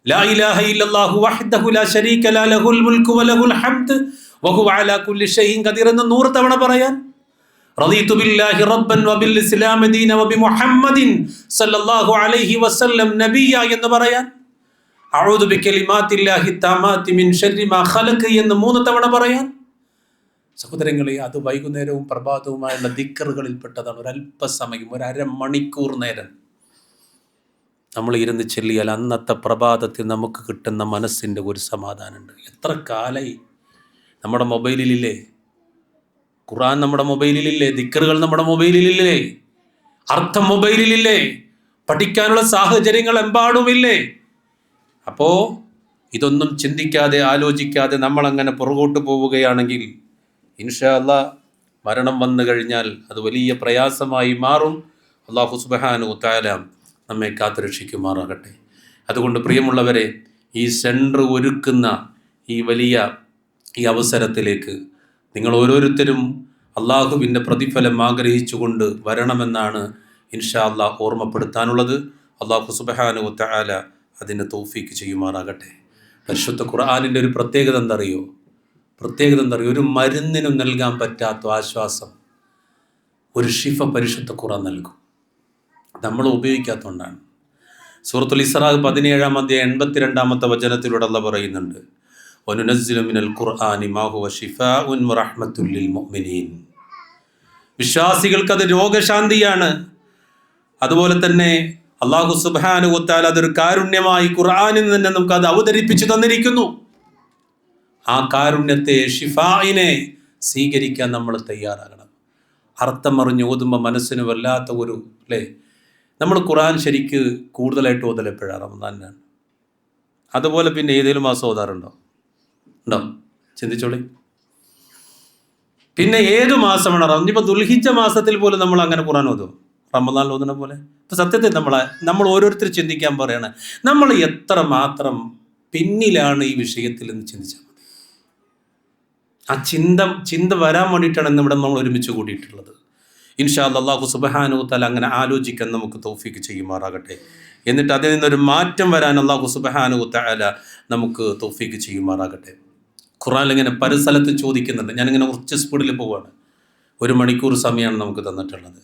ലാ ഇലാഹ ഇല്ലല്ലാഹു വഹ്ദഹു ലാ ശരീക ല ലഹുൽ മുൽക്കു വ ലഹുൽ ഹംദ് വഹുവ അലാ കുല്ലി ഷൈഇൻ ഖദീർ എന്ന് 100 തവണ പറയാൻ? റളീതു ബില്ലാഹി റബ്ബൻ വബിൽ ഇസ്ലാമി ദീന വബി മുഹമ്മദിൻ സല്ലല്ലാഹു അലൈഹി വസല്ലം നബിയ എന്ന് പറയാൻ? അഊദു ബികലിമാത്തില്ലാഹി തമാത്തി മിൻ ശർരി മാ ഖലഖ എന്ന് 3 തവണ പറയാൻ? സഹോദരങ്ങളെ, അത് വൈകുന്നേരവും പ്രഭാതവുമായുള്ള ദിക്റുകളിൽപ്പെട്ടതാണ്. ഒരല്പസമയം, 1/2 മണിക്കൂർ നേരം നമ്മൾ ഇരുന്ന് ചൊല്ലിയാൽ അന്നത്തെ പ്രഭാതത്തിൽ നമുക്ക് കിട്ടുന്ന മനസ്സിൻ്റെ ഒരു സമാധാനമുണ്ട്. എത്ര കാലമായി നമ്മുടെ മൊബൈലിലില്ലേ ഖുർആൻ, നമ്മുടെ മൊബൈലിലില്ലേ ദിക്റുകൾ, നമ്മുടെ മൊബൈലിലില്ലേ അർത്ഥം മൊബൈലിലില്ലേ, പഠിക്കാനുള്ള സാഹചര്യങ്ങൾ എമ്പാടുമില്ലേ? അപ്പോൾ ഇതൊന്നും ചിന്തിക്കാതെ ആലോചിക്കാതെ നമ്മളങ്ങനെ പുറകോട്ട് പോവുകയാണെങ്കിൽ ഇൻഷാ അല്ലാഹ് മരണം വന്നു കഴിഞ്ഞാൽ അത് വലിയ പ്രയാസമായി മാറും. അല്ലാഹു സുബ്ഹാനഹു തആല നമ്മെ കാത്തുരക്ഷിക്കുമാറാകട്ടെ. അതുകൊണ്ട് പ്രിയമുള്ളവരെ, ഈ സെൻറ്റർ ഒരുക്കുന്ന ഈ വലിയ ഈ അവസരത്തിലേക്ക് നിങ്ങൾ ഓരോരുത്തരും അള്ളാഹുവിൻ്റെ പ്രതിഫലം ആഗ്രഹിച്ചുകൊണ്ട് വരണമെന്നാണ് ഇൻഷാ അല്ലാഹ് ഓർമ്മപ്പെടുത്താനുള്ളത്. അല്ലാഹു സുബ്ഹാനഹു തആല അതിന് തൗഫീക്ക് ചെയ്യുമാറാകട്ടെ. പരിശുദ്ധ ഖുർആനിൻ്റെ ഒരു പ്രത്യേകത എന്തറിയോ? ഒരു മരുന്നിനും നൽകാൻ പറ്റാത്ത ആശ്വാസം ഒരു ഷിഫ പരിശുദ്ധ ഖുർആൻ നൽകും. നമ്മൾ ഉപയോഗിക്കാത്തതുകൊണ്ടാണ്. സൂറത്തുൽ ഇസ്രാ 17-ാം അധ്യായം 82-ാമത്തെ വചനത്തിലൂടെ അല്ലാഹ് പറയുന്നുണ്ട്, വനുനസ്സിലു മിനൽ ഖുർആനി മാ ഹുവ ശിഫാഉൻ വറഹ്മത്തുൽ ലിൽ മുഅ്മിനീൻ. വിശ്വാസികൾക്ക് അത് രോഗശാന്തിയാണ്. അതുപോലെ തന്നെ അല്ലാഹു സുബ്ഹാനഹു വ തആല അതൊരു കാരുണ്യമായി ഖുർആനിൽ നിന്ന് നമുക്ക് അത് അവതരിപ്പിച്ചു തന്നിരിക്കുന്നു. ആ കാരുണ്യത്തെ, ഷിഫായിനെ സ്വീകരിക്കാൻ നമ്മൾ തയ്യാറാകണം. അർത്ഥം അറിഞ്ഞ് ഓതുമ്പോൾ മനസ്സിന് വല്ലാത്ത ഒരു നമ്മൾ ഖുർആൻ ശരിക്ക് കൂടുതലായിട്ട് ഓതൽ എപ്പോഴാണ്? റമദാനിലാണ്. അതുപോലെ പിന്നെ ഏതെങ്കിലും മാസം ഓതാറുണ്ടോ? ഉണ്ടോ? ചിന്തിച്ചോളി. പിന്നെ ഏത് മാസമാണ്? ഇനിയിപ്പോൾ ദുൽഹിജ്ജ മാസത്തിൽ പോലും നമ്മൾ അങ്ങനെ ഖുർആൻ ഓതുമോ? റമദാനിൽ ഓതുന്ന പോലെ? ഇപ്പം സത്യത്തിൽ നമ്മൾ ഓരോരുത്തർ ചിന്തിക്കാൻ പറയാണ്, നമ്മൾ എത്ര മാത്രം പിന്നിലാണ് ഈ വിഷയത്തിൽ എന്ന് ചിന്തിച്ചാൽ മതി. ആ ചിന്ത വരാൻ വേണ്ടിയിട്ടാണ് ഇന്നിവിടെ നമ്മൾ ഒരുമിച്ച് കൂടിയിട്ടുള്ളത്. ഇൻഷാ അല്ലാഹ് അല്ലാഹു സുബ്ഹാനഹു തആല അങ്ങനെ ആലോചിക്കാൻ നമുക്ക് തൗഫീക്ക് ചെയ്യുമാറാകട്ടെ. എന്നിട്ട് അതിൽ നിന്നൊരു മാറ്റം വരാൻ അല്ലാഹു സുബ്ഹാനഹു തആല നമുക്ക് തൗഫീക്ക് ചെയ്യുമാറാകട്ടെ. ഖുർആനിൽ ഇങ്ങനെ പല സ്ഥലത്ത് ചോദിക്കുന്നുണ്ട്. ഞാനിങ്ങനെ കുറച്ച് സ്പീഡിൽ പോവുകയാണ്. 1 മണിക്കൂർ സമയമാണ് നമുക്ക് തന്നിട്ടുള്ളത്.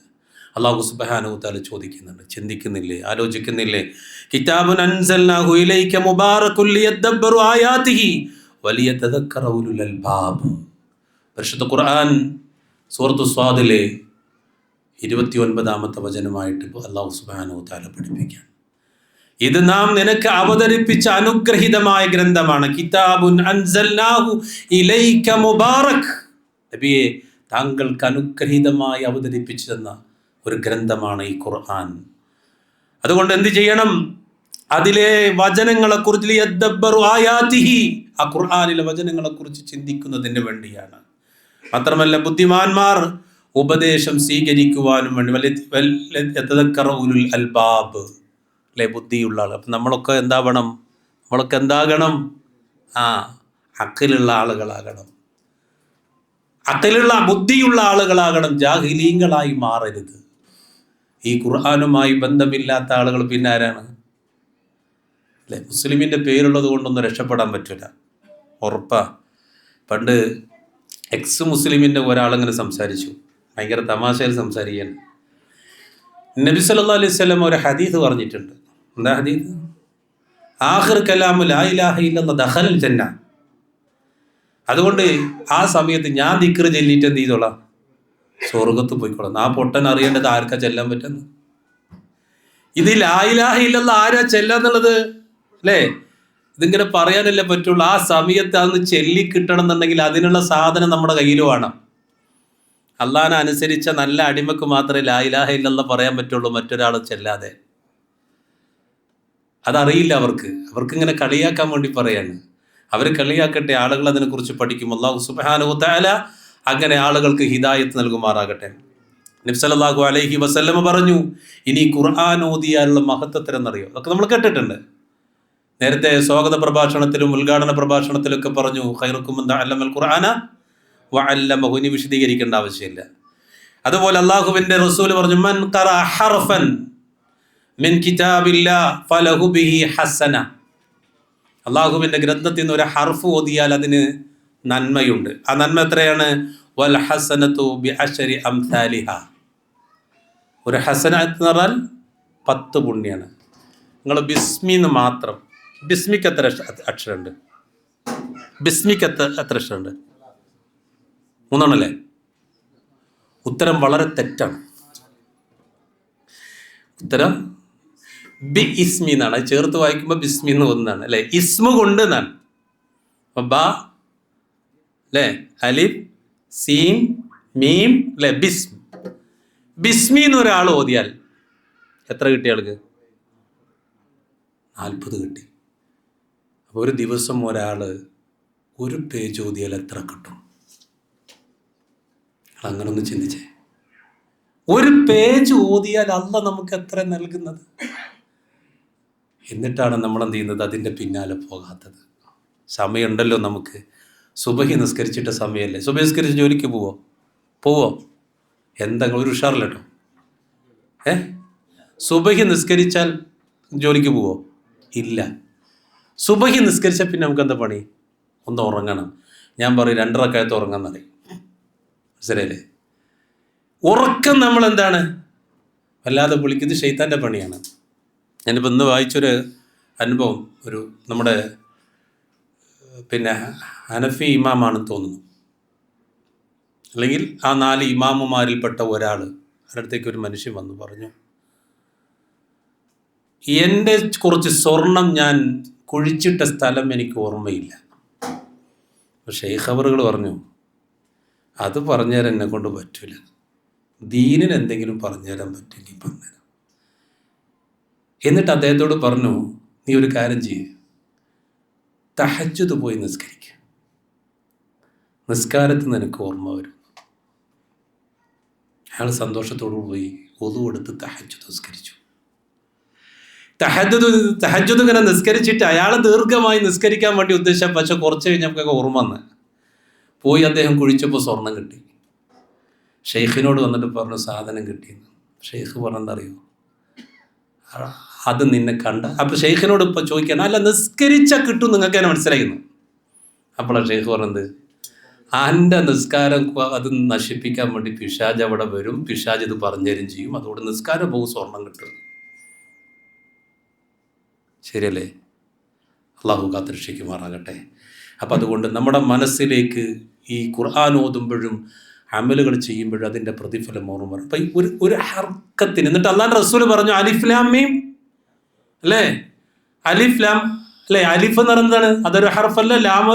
അല്ലാഹു സുബ്ഹാനഹു തആല ചോദിക്കുന്നുണ്ട്, ചിന്തിക്കുന്നില്ലേ, ആലോചിക്കുന്നില്ലേ? കിതാബുൻ അൻസൽനാഹു ഇലൈക മുബാറകുൽ ലിയദബ്ബറു ആയാതിഹി വലിയതദക്കറ ഉലുൽ അൽബാബ്. പരിശുദ്ധ ഖുർആൻ സൂറത്തു സ്വാദിലെ 29-ാമത്തെ വചനമായിട്ട് അല്ലാഹു സുബ്ഹാനഹു തആല പഠിപ്പിക്കുകയാണ്, ഇത് നാം നിനക്ക് അവതരിപ്പിച്ച അനുഗ്രഹീതമായ ഗ്രന്ഥമാണ്. കിതാബുൻ അൻസൽനാഹു ഇലൈക മുബാറക്. നബിയെ, താങ്കൾക്ക് അനുഗ്രഹീതമായി അവതരിപ്പിച്ചു തന്ന ഒരു ഗ്രന്ഥമാണ് ഈ ഖുർആൻ. അതുകൊണ്ട് എന്ത് ചെയ്യണം? അതിലെ വചനങ്ങളെക്കുറിച്ച് യദ്ദബ്ബറു ആയാതിഹി, ആ ഖുർആനിലെ വചനങ്ങളെക്കുറിച്ച് ചിന്തിക്കുന്നതിന് വേണ്ടിയാണ്. മാത്രമല്ല ബുദ്ധിമാന്മാർ ഉപദേശം സ്വീകരിക്കുവാനും വേണ്ടി യതദക്കറ ഉലുൽ അൽബാബ്, ബുദ്ധിയുള്ള ആൾ. അപ്പം നമ്മളൊക്കെ എന്താവണം? നമ്മളൊക്കെ എന്താകണം? അഖിലുള്ള ആളുകളാകണം, അഖിലുള്ള ബുദ്ധിയുള്ള ആളുകളാകണം. ജാഹിലീങ്ങളായി മാറരുത്. ഈ ഖുർആനുമായി ബന്ധമില്ലാത്ത ആളുകൾ പിന്നെ ആരാണ്? അല്ലേ, മുസ്ലിമിൻ്റെ പേരുള്ളത് കൊണ്ടൊന്നും രക്ഷപ്പെടാൻ പറ്റില്ല, ഉറപ്പാ. പണ്ട് എക്സ് മുസ്ലിമിൻ്റെ ഒരാളിങ്ങനെ സംസാരിച്ചു, ഭയങ്കര തമാശയിൽ സംസാരിക്കാൻ. നബി സല്ലല്ലാഹു അലൈഹി വസല്ലം ഒരു ഹദീസ് പറഞ്ഞിട്ടുണ്ട്. എന്താ ഹദീസ്? ആഖിർ കലാമു ലാ ഇലാഹ ഇല്ലല്ലാഹ് ദഖലൽ ജന്ന. അതുകൊണ്ട് ആ സമയത്ത് ഞാൻ ദിക്ർ ചൊല്ലിയിട്ട് എന്ത് ചെയ്തോളാം? സ്വർഗത്ത് പോയിക്കോളാം. ആ പൊട്ടൻ അറിയേണ്ടത് ആർക്കാ ചെല്ലാൻ പറ്റുന്നത്? ഇത് ലാ ഇലാഹ ഇല്ലല്ലാഹ് ആരാ ചെല്ലാന്നുള്ളത്? അല്ലേ, ഇതിങ്ങനെ പറയാനല്ലേ പറ്റുള്ളൂ. ആ സമയത്ത് അതൊന്ന് ചൊല്ലി കിട്ടണം എന്നുണ്ടെങ്കിൽ അതിനുള്ള സാധനം നമ്മുടെ കയ്യിൽ വേണം. അള്ളാഹനെ അനുസരിച്ച നല്ല അടിമക്ക് മാത്രമേ ലാ ഇലാഹ ഇല്ലല്ലാഹ് പറയാൻ പറ്റുള്ളൂ, മറ്റൊരാൾ ചെല്ലാതെ. അതറിയില്ല അവർക്ക് ഇങ്ങനെ കളിയാക്കാൻ വേണ്ടി പറയാണ്. അവർ കളിയാക്കട്ടെ, ആളുകൾ അതിനെക്കുറിച്ച് പഠിക്കും. അല്ലാഹു സുബ്ഹാനഹു വതആല അങ്ങനെ ആളുകൾക്ക് ഹിദായത്ത് നൽകുമാറാകട്ടെ. നബി സല്ലല്ലാഹു അലൈഹി വസല്ലം പറഞ്ഞു, ഇനി ഖുർആൻ ഓതിയാലുള്ള മഹത്വത്തിലെന്നറിയോ? അതൊക്കെ നമ്മൾ കേട്ടിട്ടുണ്ട്. നേരത്തെ സ്വാഗത പ്രഭാഷണത്തിലും ഉദ്ഘാടന പ്രഭാഷണത്തിലൊക്കെ പറഞ്ഞു, ഖൈറുക്കും മൻ തഅല്ലമൽ ഖുർആന വഅല്ലമഹു. ഇനി വിശദീകരിക്കേണ്ട ആവശ്യമില്ല. അതുപോലെ അല്ലാഹുവിൻ്റെ റസൂൽ പറഞ്ഞു, മൻ ഖറഅ ഹർഫൻ മിൻ കിതാബില്ലാഹ് ഫലഹു ബിഹി ഹസന. അള്ളാഹുവിൻ്റെ ഗ്രന്ഥത്തിൽ നിന്ന് ഒരു ഹർഫ് ഓതിയാൽ അതിന് നന്മയുണ്ട്. ആ നന്മ എത്രയാണ്? വൽ ഹസനതു ബിഅശ്രി അംസാലിഹ. ഒരു ഹസനത്ത് എന്ന് പറഞ്ഞാൽ 10 പുണ്യാണ്. നിങ്ങൾ ബിസ്മിന്ന് മാത്രം, ബിസ്മിക്ക് എത്ര അക്ഷരമുണ്ട്? ബിസ്മിക്ക് എത്ര അക്ഷരമുണ്ട്? 3 ഉത്തരം വളരെ തെറ്റാണ്. ഉത്തരം ബി ഇസ്മി എന്നാണ്. അത് ചേർത്ത് വായിക്കുമ്പോൾ ബിസ്മി എന്ന് ഒന്നാണ്, അല്ലേ? ഇസ്മു കൊണ്ട് എന്നാണ്. ബ, അല്ലേ, അലിഫ്, സീൻ, മീം, അല്ലേ, ബിസ്മി എന്ന് ഒരാൾ ഓതിയാൽ എത്ര കിട്ടിയ ആൾക്ക്? 40 കിട്ടി. അപ്പോൾ ഒരു ദിവസം ഒരാൾ ഒരു പേജ് ഓതിയാൽ എത്ര കിട്ടും? അങ്ങനെ ഒന്ന് ചിന്തിച്ചേ. ഒരു പേജ് ഓതിയാൽ അള്ളാഹ് നമുക്ക് എത്ര നൽകുന്നത്? എന്നിട്ടാണ് നമ്മൾ എന്ത് ചെയ്യുന്നത്? അതിൻ്റെ പിന്നാലെ പോകാത്തത്. സമയമുണ്ടല്ലോ നമുക്ക്. സുബഹി നിസ്കരിച്ചിട്ട സമയമല്ലേ? സുബഹി നിസ്കരിച്ച് ജോലിക്ക് പോവോ? എന്തെങ്കിലും ഒരു ഉഷാറില്ല കേട്ടോ. സുബഹി നിസ്കരിച്ചാൽ ജോലിക്ക് പോവോ? ഇല്ല. സുബഹി നിസ്കരിച്ചാൽ പിന്നെ നമുക്ക് എന്താ പണി? ഒന്ന് ഉറങ്ങണം. ഞാൻ പറയും 2 റക്അത്ത് ഉറങ്ങാൻ പറയും. മനസ്സിലായില്ലേ? ഉറക്കം നമ്മൾ എന്താണ് വല്ലാതെ വിളിക്കുന്നത് ശൈത്താൻ്റെ പണിയാണ്. ഞാനിപ്പോൾ ഇന്ന് വായിച്ചൊരു അനുഭവം, ഒരു നമ്മുടെ ഹനഫി ഇമാമാണെന്ന് തോന്നുന്നു, അല്ലെങ്കിൽ ആ 4 ഇമാമുമാരിൽപ്പെട്ട ഒരാൾ അടുത്തേക്ക് ഒരു മനുഷ്യൻ വന്നു പറഞ്ഞു, എൻ്റെ കുറച്ച് സ്വർണം ഞാൻ കുഴിച്ചിട്ട സ്ഥലം എനിക്ക് ഓർമ്മയില്ല. ഷെയ്ഖ് അവറുകൾ പറഞ്ഞു, അത് പറഞ്ഞുതരാൻ എന്നെ കൊണ്ട് പറ്റില്ല, ദീനിന് എന്തെങ്കിലും പറഞ്ഞുതരാൻ പറ്റുമെങ്കിൽ പറഞ്ഞുതരാം. എന്നിട്ട് അദ്ദേഹത്തോട് പറഞ്ഞു, നീ ഒരു കാര്യം ചെയ്യ്, തഹജ്ജുദ് പോയി നിസ്കരിക്കുക, നിസ്കാരത്തിൽ നിനക്ക് ഓർമ്മ വരും. അയാൾ സന്തോഷത്തോടു പോയി ഒതു കൊടുത്ത് തഹജ്ജുദ് നിസ്കരിച്ചു. തഹജ്ജുദ് ഇങ്ങനെ നിസ്കരിച്ചിട്ട് അയാൾ ദീർഘമായി നിസ്കരിക്കാൻ വേണ്ടി ഉദ്ദേശിച്ച, പക്ഷെ കുറച്ച് കഴിഞ്ഞപ്പോൾ ഓർമ്മ വന്ന് പോയി. അദ്ദേഹം കുഴിച്ചപ്പോൾ സ്വർണം കിട്ടി. ഷെയ്ഖിനോട് വന്നിട്ട് പറഞ്ഞു, സാധനം കിട്ടിയെന്ന്. ഷെയ്ഖ് പറഞ്ഞെന്തറിയോ? അത് നിന്നെ കണ്ട. അപ്പോൾ ഷെയ്ഖിനോട് ഇപ്പോൾ ചോദിക്കാൻ, അല്ല നിസ്കരിച്ചാൽ കിട്ടും, നിങ്ങൾക്ക് തന്നെ മനസ്സിലായിരുന്നു. അപ്പോഴാണ് ഷെയ്ഖ് പറഞ്ഞത്, എൻ്റെ നിസ്കാരം അത് നശിപ്പിക്കാൻ വേണ്ടി പിശാജ് അവിടെ വരും, പിശാജ് ഇത് പറഞ്ഞു തരും ചെയ്യും, അതുകൊണ്ട് നിസ്കാരം പോകും, സ്വർണം കിട്ടും. ശരിയല്ലേ? അള്ളാഹു കാത്തുരക്ഷിക്കുമാറാകട്ടെ. അപ്പം അതുകൊണ്ട് നമ്മുടെ മനസ്സിലേക്ക് ഈ ഖുർആൻ ഓതുമ്പോഴും അമലുകൾ ചെയ്യുമ്പോഴും അതിൻ്റെ പ്രതിഫലം ഓർമ്മ വരും. അപ്പം ഒരു ഹർക്കത്തിന്, എന്നിട്ട് അള്ളാഹുവിൻ്റെ റസൂൽ പറഞ്ഞു, അലിഫ് ലാം മീം, അല്ലേ? അലിഫ് ലാം, അല്ലേ? അലിഫ് എന്ന് പറയുന്നതാണ്, അതൊരു ഹർഫല്ല. ലാം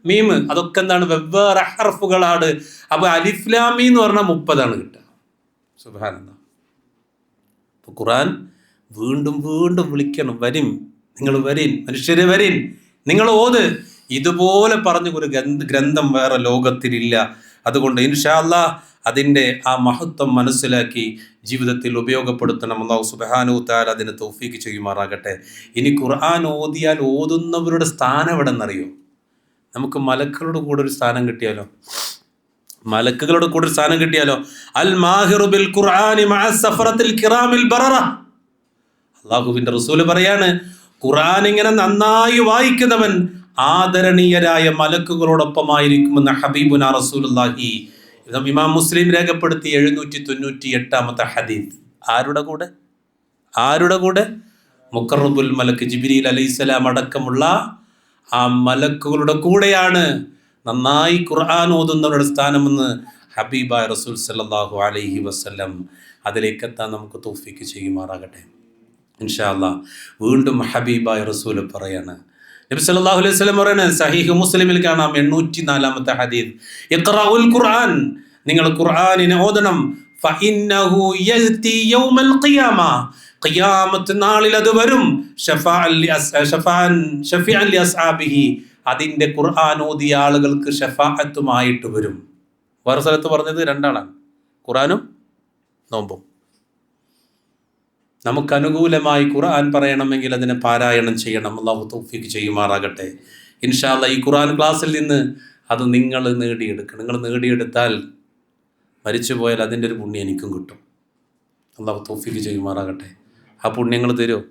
മീം അതൊക്കെ എന്താണ്? വെവ്വേറെ ഹർഫുകളാണ്. അപ്പോൾ അലിഫ് ലാം മീം എന്ന് പറഞ്ഞാൽ 30 കിട്ടുക. സുബ്ഹാനല്ലാഹ്. അപ്പോൾ ഖുർആൻ വീണ്ടും വീണ്ടും വിളിക്കണം, വരിൻ, നിങ്ങൾ വരിൻ, മനുഷ്യരെ വരിൻ, നിങ്ങൾ ഓത്. ഇതുപോലെ പറഞ്ഞ ഒരു ഗ്രന്ഥം വേറെ ലോകത്തിലില്ല. അതുകൊണ്ട് ഇൻഷാ അല്ലാഹ് അതിൻ്റെ ആ മഹത്വം മനസ്സിലാക്കി ജീവിതത്തിൽ ഉപയോഗപ്പെടുത്തണം. അല്ലാഹു സുബ്ഹാനഹു വ തആല അതിന് തൗഫീഖ് ചെയ്യുമാറാകട്ടെ. ഇനി ഖുർആൻ ഓതിയാൽ ഓതുന്നവരുടെ സ്ഥാനം എവിടെ നിന്നറിയോ? നമുക്ക് മലക്കുകളുടെ കൂടെ ഒരു സ്ഥാനം കിട്ടിയാലോ? മലക്കുകളുടെ കൂടെ ഒരു സ്ഥാനം കിട്ടിയാലോ? അൽ മാഹിറു ബിൽ ഖുർആനി മഅ സഫറത്തിൽ കിറാമിൽ ബററ. അല്ലാഹുവിൻ്റെ റസൂൽ പറയാണ്, ഖുർആൻ ഇങ്ങനെ നന്നായി വായിക്കുന്നവൻ ആദരണീയരായ മലക്കുകളോടൊപ്പമായിരിക്കുമെന്ന് ഹബീബുനാ റസൂലുള്ളാഹി. ഇമാം മുസ്ലിം രേഖപ്പെടുത്തി 798 ഹദീസ്. ആരുടെ കൂടെ? മുഖറബുൽ മലക്ക് ജിബ്രീൽ അലൈഹിസ്സലാം അടക്കമുള്ള ആ മലക്കുകളുടെ കൂടെയാണ് നന്നായി ഖുർആൻ ഓതുന്നവരുടെ സ്ഥാനമെന്ന് ഹബീബായ റസൂൽ സല്ലല്ലാഹു അലൈഹി വസല്ലം. അതിലേക്ക് എത്താൻ നമുക്ക് തൗഫീഖ് ചെയ്യുമാറാകട്ടെ ഇൻഷാ അല്ലാഹ്. വീണ്ടും ഹബീബായ റസൂൽ പറയാണ്, നബി സല്ലല്ലാഹു അലൈഹി വസല്ലം പറയുന്നത് സഹീഹ് മുസ്ലിമിൽ കാണാം 804 ഹദീസ്, ഇഖ്റഉൽ ഖുർആൻ, നിങ്ങൾ ഖുർആനിനെ ഓതണം, ഫഇന്നഹു യഅതി യൗമൽ ഖിയാമ, ഖിയാമത്ത് നാളിൽ അത് വരും, ഷഫീഅൻ ലി അസ്ഹാബിഹി, അതിൻ്റെ ഖുർആൻ ഓതിയ ആളുകൾക്ക് ഷഫാഅത്തുമായിട്ട് വരും. വേറെ സ്ഥലത്ത് പറഞ്ഞത് രണ്ടാളാണ്, ഖുർആനും നോമ്പും. നമുക്ക് അനുകൂലമായി ഖുർആൻ പറയണമെങ്കിൽ അതിനെ പാരായണം ചെയ്യണം. അല്ലാഹു തൗഫീഖ് ചെയ്യുമാറാകട്ടെ ഇൻഷാ അല്ലാഹ്. ഈ ഖുർആൻ ക്ലാസ്സിൽ നിന്ന് അത് നിങ്ങൾ നേടിയെടുക്കണം. നിങ്ങൾ നേടിയെടുത്താൽ മരിച്ചു പോയാൽ അതിൻ്റെ ഒരു പുണ്യം എനിക്കും കിട്ടും. അല്ലാഹു തൗഫീഖ് ചെയ്യുമാറാകട്ടെ. ആ പുണ്യങ്ങൾ തരുമോ?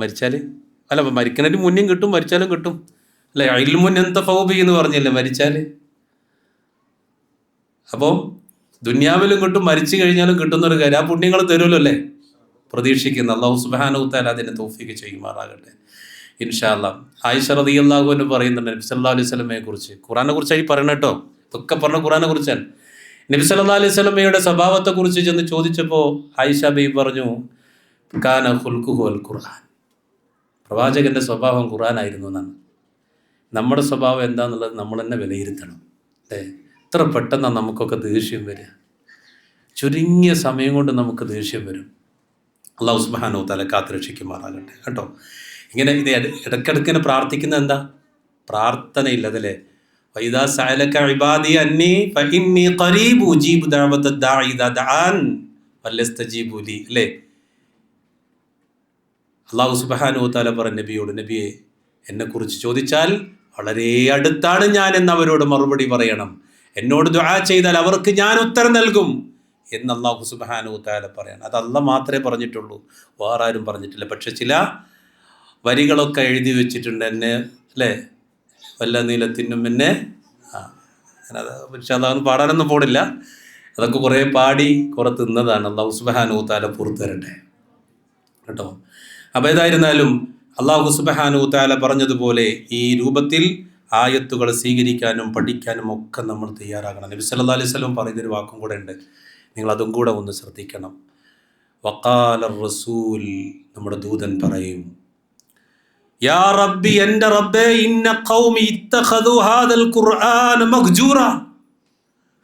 മരിച്ചാൽ അല്ല, മരിക്കുന്നതിന് പുണ്യം കിട്ടും, മരിച്ചാലും കിട്ടും അല്ലേ? ഇൽമുൻ യന്തഫഉ ബിഹി എന്ന് പറഞ്ഞില്ലേ മരിച്ചാൽ. അപ്പോൾ ദുനിയാവിലും കിട്ടും, മരിച്ചു കഴിഞ്ഞാലും കിട്ടുന്നൊരു കാര്യം. ആ പുണ്യങ്ങൾ തരുമല്ലോ അല്ലേ? പ്രതീക്ഷിക്കുന്നു. അല്ലാഹു സുബ്ഹാനഹു വ തആല അതിനെ തൗഫീഖ് ചെയ്യുമാറാകട്ടെ ഇൻഷാ അല്ലാഹ്. ആയിഷ റളിയല്ലാഹു അൻഹ പറയുന്നുണ്ട് നബി സല്ലല്ലാഹു അലൈഹി വസല്ലമയെ കുറിച്ച്, ഖുർആനെ കുറിച്ചായി പറയണം കേട്ടോ, ഇതൊക്കെ പറഞ്ഞ ഖുർആനെ കുറിച്ചാണ്. നബി സല്ലല്ലാഹു അലൈഹി വസല്ലമയുടെ സ്വഭാവത്തെക്കുറിച്ച് ചെന്ന് ചോദിച്ചപ്പോൾ ആയിഷ ബീവി പറഞ്ഞു, കാന ഖുൽഖുഹു അൽ ഖുർആൻ, പ്രവാചകൻ്റെ സ്വഭാവം ഖുർആനായിരുന്നു എന്നാണ്. നമ്മുടെ സ്വഭാവം എന്താണെന്നുള്ളത് നമ്മൾ തന്നെ വിലയിരുത്തണം അല്ലേ? എത്ര പെട്ടെന്നാണ് നമുക്കൊക്കെ ദേഷ്യം വരിക. ചുരുങ്ങിയ സമയം കൊണ്ട് നമുക്ക് ദേഷ്യം വരും. അല്ലാഹു സുബ്ഹാനഹു വ തആല കാത്തുരക്ഷിക്കുമാറാകട്ടെ കേട്ടോ. ഇങ്ങനെ ഇത് ഇടയ്ക്കിടയ്ക്കിനെ പ്രാർത്ഥിക്കുന്ന എന്താ? പ്രാർത്ഥനയില്ലതല്ലേ? വൈദാ സഅലക ഇബാദി അന്നി ഫഇന്നി ഖരീബു ഉജീബു ദഅവത ദാഇ ഇദാ ദഅൻ ഫലസ്തജീബു ലി അല്ലേ? അല്ലാഹു സുബ്ഹാനഹു വ തആല പറഞ്ഞ നബിയോട്, നബിയെ എന്നെക്കുറിച്ച് ചോദിച്ചാൽ വളരെ അടുത്താണ് ഞാൻ എന്ന് അവരോട് മറുപടി പറയണം. എന്നോട് ദുആ ചെയ്താൽ അവർക്ക് ഞാൻ ഉത്തരം നൽകും എന്ന് അല്ലാഹു സുബ്ഹാനഹു വ തആല പറയണം. അത് അല്ലാഹ് മാത്രമേ പറഞ്ഞിട്ടുള്ളൂ, വേറെ ആരും പറഞ്ഞിട്ടില്ല. പക്ഷെ ചില വരികളൊക്കെ എഴുതി വെച്ചിട്ടുണ്ട്, എന്നെ അല്ലേ വല്ല നീലത്തിനും എന്നെ പക്ഷെ അതൊന്നും പാടാനൊന്നും പോടില്ല. അതൊക്കെ കുറേ പാടി കുറെ തിന്നതാണ്. അല്ലാഹു സുബ്ഹാനഹു വ തആല പുറത്തു തരട്ടെ കേട്ടോ. അപ്പോൾ ഏതായിരുന്നാലും അല്ലാഹു സുബ്ഹാനഹു വ തആല പറഞ്ഞതുപോലെ ഈ രൂപത്തിൽ ആയത്തുകൾ സ്വീകരിക്കാനും പഠിക്കാനും ഒക്കെ നമ്മൾ തയ്യാറാകണം. നബി സല്ലല്ലാഹു അലൈഹി വസല്ലം പറയുന്നൊരു വാക്കും കൂടെ ഉണ്ട്, നിങ്ങളതും കൂടെ ഒന്ന് ശ്രദ്ധിക്കണം. വഖാല റസൂൽ, നമ്മുടെ ദൂതൻ പറയും, യാ റബ്ബി, എൻ്റെ റബ്ബേ, ഇന്ന ഖൗമി ഇത്തഖദു ഹാദൽ ഖുർആന മഹ്ജൂറ,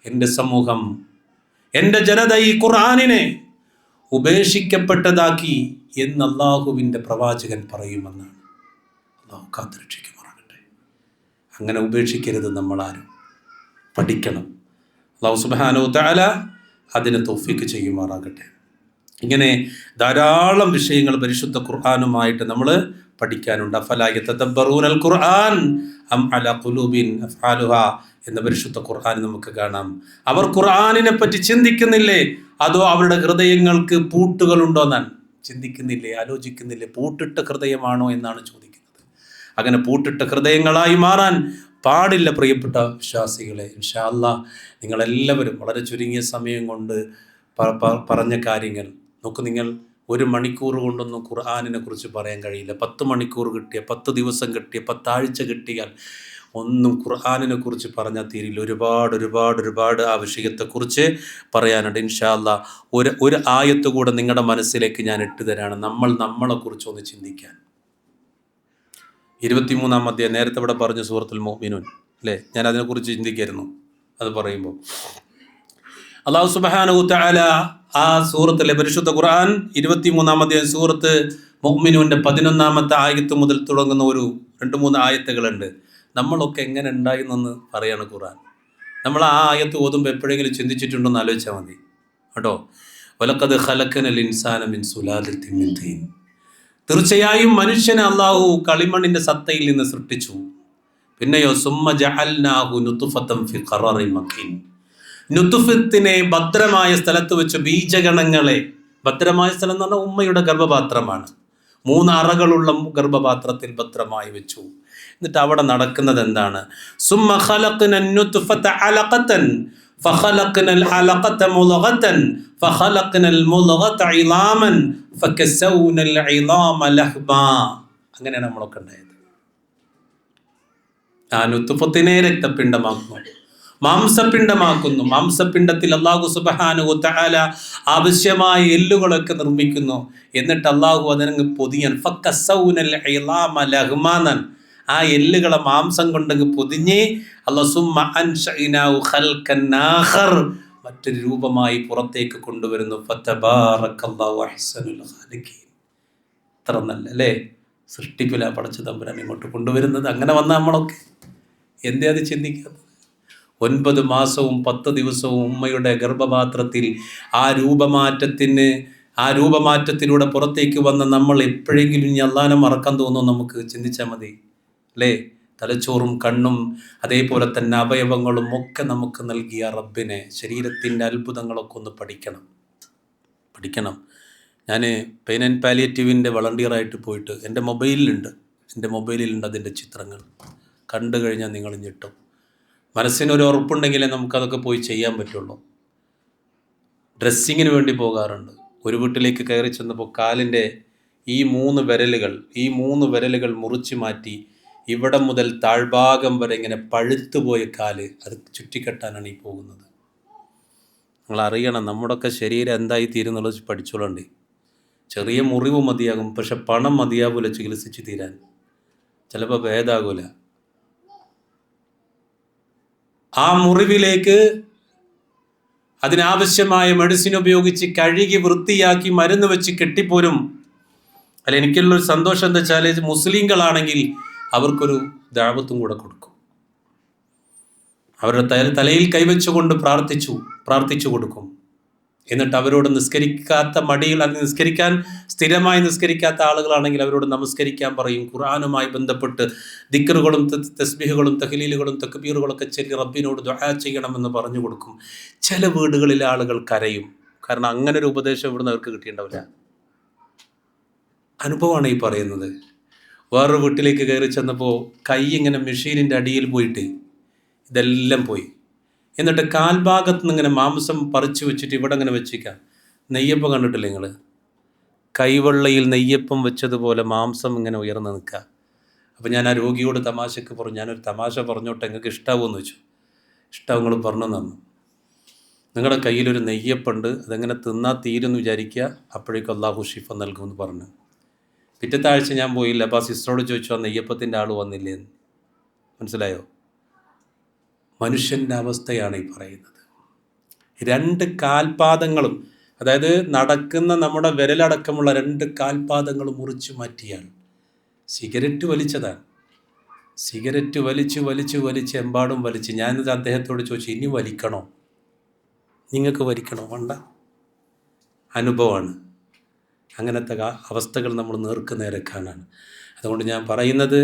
എൻ്റെ സമൂഹം, എൻ്റെ ജനത ഈ ഖുർആനിനെ ഉപേക്ഷിക്കപ്പെട്ടതാക്കി എന്ന് അല്ലാഹുവിൻ്റെ പ്രവാചകൻ പറയുമെന്നാണ്. അല്ലാഹു കാത്തുരക്ഷിക്കുമാറാകട്ടെ. അങ്ങനെ ഉപേക്ഷിക്കരുത് നമ്മളാരും, പഠിക്കണം. അല്ലാഹു സുബ്ഹാനഹു വ തആല അതിനെ തൗഫീഖ് ചെയ്യുമാറാകട്ടെ. ഇങ്ങനെ ധാരാളം വിഷയങ്ങൾ പരിശുദ്ധ ഖുർആനുമായിട്ട് നമ്മൾ പഠിക്കാനുണ്ട്. അഫലാ യതദബ്ബറൂനൽ ഖുർആൻ അം അലാ ഖുലൂബിൻ അഫ്ആലുഹാ എന്ന പരിശുദ്ധ ഖുർആൻ നമുക്ക് കാണാം. അവർ ഖുർആനിനെ പറ്റി ചിന്തിക്കുന്നില്ലേ, അതോ അവരുടെ ഹൃദയങ്ങൾക്ക് പൂട്ടുകളുണ്ടോ എന്നാണ്. ചിന്തിക്കുന്നില്ലേ, ആലോചിക്കുന്നില്ലേ, പൂട്ടിട്ട ഹൃദയമാണോ എന്നാണ് ചോദിക്കുന്നത്. അങ്ങനെ പൂട്ടിട്ട ഹൃദയങ്ങളായി മാറാൻ പാടില്ല പ്രിയപ്പെട്ട വിശ്വാസികളെ. ഇൻഷാ അല്ലാഹ് നിങ്ങളെല്ലാവരും വളരെ ചുരുങ്ങിയ സമയം കൊണ്ട് പറഞ്ഞ കാര്യങ്ങൾ നോക്ക്. നിങ്ങൾ 1 മണിക്കൂർ കൊണ്ടൊന്നും ഖുർആനിനെ കുറിച്ച് പറയാൻ കഴിയില്ല. 10 മണിക്കൂർ കിട്ടിയ, 10 ദിവസം കിട്ടിയ, 10 ആഴ്ച കിട്ടിയാൽ ഒന്നും ഖുർആനിനെ കുറിച്ച് പറഞ്ഞാൽ തീരില്ല. ഒരുപാട് ആ വിഷയത്തെക്കുറിച്ച് പറയാനുണ്ട്. ഇൻഷാ അല്ലാഹ് ഒരു ആയത്ത് കൂടെ നിങ്ങളുടെ മനസ്സിലേക്ക് ഞാൻ ഇട്ടുതരാണ്, നമ്മളെക്കുറിച്ച് ഒന്ന് ചിന്തിക്കാൻ. 23-ാം അധ്യായം നേരത്തെ ഇവിടെ പറഞ്ഞു, സൂറത്തുൽ മുഅ്മിനൂൻ അല്ലേ? ഞാൻ അതിനെക്കുറിച്ച് ചിന്തിക്കായിരുന്നു. അത് പറയുമ്പോൾ അല്ലാഹു സുബ്ഹാനഹു വ തആല ആ സൂറത്തിലെ പരിശുദ്ധ ഖുർആൻ 23-ാം അധ്യായം സൂറത്ത് മുഅ്മിനൂന്റെ 11-ാമത്തെ ആയത്ത് മുതൽ തുടങ്ങുന്ന ഒരു 2-3 ആയത്തുകളുണ്ട്. നമ്മളൊക്കെ എങ്ങനെ ഉണ്ടായിരുന്നെന്ന് പറയാണ് ഖുർആൻ. നമ്മൾ ആ ആയത്ത് ഓതുമ്പോൾ എപ്പോഴെങ്കിലും ചിന്തിച്ചിട്ടുണ്ടോ എന്ന് ആലോചിച്ചാൽ മതി കേട്ടോ. വലഖദ് ഖലഖനൽ ഇൻസാന മിൻ സുലാലത്തിൻ മിൻ തീൻ. തീർച്ചയായും മനുഷ്യനെ അള്ളാഹു കളിമണ്ണിന്റെ സത്തയിൽ നിന്ന് സൃഷ്ടിച്ചു. പിന്നെയോ സുമ്മ ജഅൽനാഹു നുത്ഫതൻ ഫി ഖററിൻ മക്കീൻ. നുത്ഫത്തിനെ ഭദ്രമായ സ്ഥലത്ത് വെച്ച് ബീജഗണങ്ങളെ, ഭദ്രമായ സ്ഥലം എന്ന് പറഞ്ഞാൽ ഉമ്മയുടെ ഗർഭപാത്രമാണ്, 3 അറകളുള്ള ഗർഭപാത്രത്തിൽ ഭദ്രമായി വെച്ചു. എന്നിട്ട് അവിടെ നടക്കുന്നത് എന്താണ്? സുമ്മ ഖലഖ്നൻ നുത്ഫത അലഖതൻ ഫഖലഖ്നൽ അലഖത മുളഗതൻ ഫഖലഖ്നൽ മുളഗത ഇളാമൻ ഫകസൗനൽ ഇളാമ ലഹ്മാ. അങ്ങനെയാണ് നമ്മളൊക്കെ ഉണ്ടായത്. ആ നുത്ഫത്തിനെ രക്തപിണ്ഡമാക്കുന്നു, മാംസപിണ്ഡമാക്കുന്നു. മാംസപിണ്ഡത്തിൽ അല്ലാഹു സുബ്ഹാനഹു വ തആല ആവശ്യമായ എല്ലുകളൊക്കെ നിർമ്മിക്കുന്നു. എന്നിട്ട് അല്ലാഹു അതിനങ്ങ് പൊതിയാൻ ഫകസൗനൽ ഇളാമ ലഹ്മാനൻ, ആ എല്ലുകളെ മാംസം കൊണ്ടങ്ങ് പൊതിഞ്ഞ് അല്ലാഹു സുമ്മ അൻശഅനാഹു ഖൽഖൻ ആഖർ, മറ്റൊരു രൂപമായി പുറത്തേക്ക് കൊണ്ടുവരുന്നു. ഫതബാറകല്ലാഹു അഹ്സനുൽ ഖാലിഖീൻ. എത്ര നല്ല അല്ലേ സൃഷ്ടിപ്പില പടച്ച തമ്പുരാൻ ഇങ്ങോട്ട് കൊണ്ടുവരുന്നത്. അങ്ങനെ വന്ന നമ്മളൊക്കെ എന്തേ അത് ചിന്തിക്കാത്തത്? 9 മാസവും 10 ദിവസവും ഉമ്മയുടെ ഗർഭപാത്രത്തിൽ ആ രൂപമാറ്റത്തിലൂടെ പുറത്തേക്ക് വന്ന നമ്മൾ എപ്പോഴെങ്കിലും ഇനി അള്ളാനെ മറക്കാൻ തോന്നുന്നു? നമുക്ക് ചിന്തിച്ചാൽ മതി അല്ലേ? തലച്ചോറും കണ്ണും അതേപോലെ തന്നെ അവയവങ്ങളും ഒക്കെ നമുക്ക് നൽകിയ റബ്ബിനെ, ശരീരത്തിൻ്റെ അത്ഭുതങ്ങളൊക്കെ ഒന്ന് പഠിക്കണം. ഞാൻ പെയിൻ ആൻഡ് പാലിയേറ്റീവിൻ്റെ വളണ്ടിയറായിട്ട് പോയിട്ട് എൻ്റെ മൊബൈലിലുണ്ട് അതിൻ്റെ ചിത്രങ്ങൾ. കണ്ടു കഴിഞ്ഞാൽ നിങ്ങൾ ഞെട്ടും. മനസ്സിനൊരു ഉറപ്പുണ്ടെങ്കിലേ നമുക്കതൊക്കെ പോയി ചെയ്യാൻ പറ്റുള്ളൂ. ഡ്രസ്സിങ്ങിന് വേണ്ടി പോകാറുണ്ട്. ഒരു വീട്ടിലേക്ക് കയറി ചെന്നപ്പോൾ കാലിൻ്റെ ഈ 3 വിരലുകൾ മുറിച്ച് മാറ്റി ഇവിടെ മുതൽ താഴ്ഭാഗം വരെ ഇങ്ങനെ പഴുത്തുപോയ കാല്, അത് ചുറ്റിക്കെട്ടാനാണ് ഈ പോകുന്നത്. നിങ്ങൾ അറിയണം, നമ്മുടെയൊക്കെ ശരീരം എന്തായി തീരുന്നുള്ളത് പഠിച്ചോളണ്ടേ. ചെറിയ മുറിവ് മതിയാകും, പക്ഷെ പണം മതിയാകൂല ചികിത്സിച്ച് തീരാൻ. ചിലപ്പോൾ ഭേദാകൂല. ആ മുറിവിലേക്ക് അതിനാവശ്യമായ മെഡിസിൻ ഉപയോഗിച്ച് കഴുകി വൃത്തിയാക്കി മരുന്ന് വെച്ച് കെട്ടിപ്പോരും. അല്ല, എനിക്കുള്ളൊരു സന്തോഷം എന്താ വെച്ചാൽ മുസ്ലിങ്ങളാണെങ്കിൽ അവർക്കൊരു ദഅവത്തും കൂടെ കൊടുക്കും. അവരുടെ തലയിൽ കൈവച്ചുകൊണ്ട് പ്രാർത്ഥിച്ചു കൊടുക്കും. എന്നിട്ട് അവരോട് സ്ഥിരമായി നിസ്കരിക്കാത്ത ആളുകളാണെങ്കിൽ അവരോട് നമസ്കരിക്കാൻ പറയും. ഖുർആനുമായി ബന്ധപ്പെട്ട് ദിക്റുകളും തസ്ബീഹുകളും തഹ്ലീലുകളും തക്ബീറുകളൊക്കെ ചൊല്ലി റബ്ബിനോട് ദുആ ചെയ്യണമെന്ന് പറഞ്ഞു കൊടുക്കും. ചില വീടുകളിലെ ആളുകൾ കരയും. കാരണം അങ്ങനെ ഒരു ഉപദേശം ഇവിടുന്ന് അവർക്ക് കിട്ടിയിട്ടുണ്ടാവില്ല. അനുഭവമാണ് ഈ പറയുന്നത്. വേറൊരു വീട്ടിലേക്ക് കയറി ചെന്നപ്പോൾ കൈ ഇങ്ങനെ മെഷീനിൻ്റെ അടിയിൽ പോയിട്ട് ഇതെല്ലാം പോയി. എന്നിട്ട് കാൽഭാഗത്ത് നിന്ന് ഇങ്ങനെ മാംസം പറിച്ചു വെച്ചിട്ട് ഇവിടെ ഇങ്ങനെ വെച്ചിരിക്കാം. നെയ്യപ്പം കണ്ടിട്ടില്ലേ നിങ്ങൾ? കൈവെള്ളയിൽ നെയ്യപ്പം വെച്ചതുപോലെ മാംസം ഇങ്ങനെ ഉയർന്ന് നിൽക്കുക. അപ്പോൾ ഞാൻ ആ രോഗിയോട് തമാശക്ക് പറഞ്ഞു, ഞാനൊരു തമാശ പറഞ്ഞോട്ടെ, നിങ്ങൾക്ക് ഇഷ്ടാവുമെന്ന് വെച്ചു. ഇഷ്ടം നിങ്ങൾ പറഞ്ഞു തന്നു. നിങ്ങളുടെ കയ്യിലൊരു നെയ്യപ്പുണ്ട്, അതെങ്ങനെ തിന്നാൽ തീരുമെന്ന് വിചാരിക്കുക, അപ്പോഴേക്കും അല്ലാഹു ഷിഫ നൽകുമെന്ന് പറഞ്ഞു. പിറ്റത്തെ ആഴ്ച ഞാൻ പോയില്ല. അപ്പോൾ ആ സിസ്റ്ററോട് ചോദിച്ചു, ആ നെയ്യപ്പത്തിൻ്റെ ആൾ വന്നില്ലേന്ന്. മനസ്സിലായോ? മനുഷ്യൻ്റെ അവസ്ഥയാണ് ഈ പറയുന്നത്. 2 കാൽപാദങ്ങളും, അതായത് നടക്കുന്ന നമ്മുടെ വിരലടക്കമുള്ള 2 കാൽപാദങ്ങളും മുറിച്ചു മാറ്റിയാൽ സിഗരറ്റ് വലിച്ചതാണ്. സിഗരറ്റ് വലിച്ച് എമ്പാടും വലിച്ച്. ഞാനിത് അദ്ദേഹത്തോട് ചോദിച്ചു, ഇനി വലിക്കണോ? നിങ്ങൾക്ക് വലിക്കണോ? വേണ്ട. അനുഭവമാണ്. അങ്ങനത്തെ അവസ്ഥകൾ നമ്മൾ നേരെ കാണാണ്. അതുകൊണ്ട് ഞാൻ പറയുന്നത്,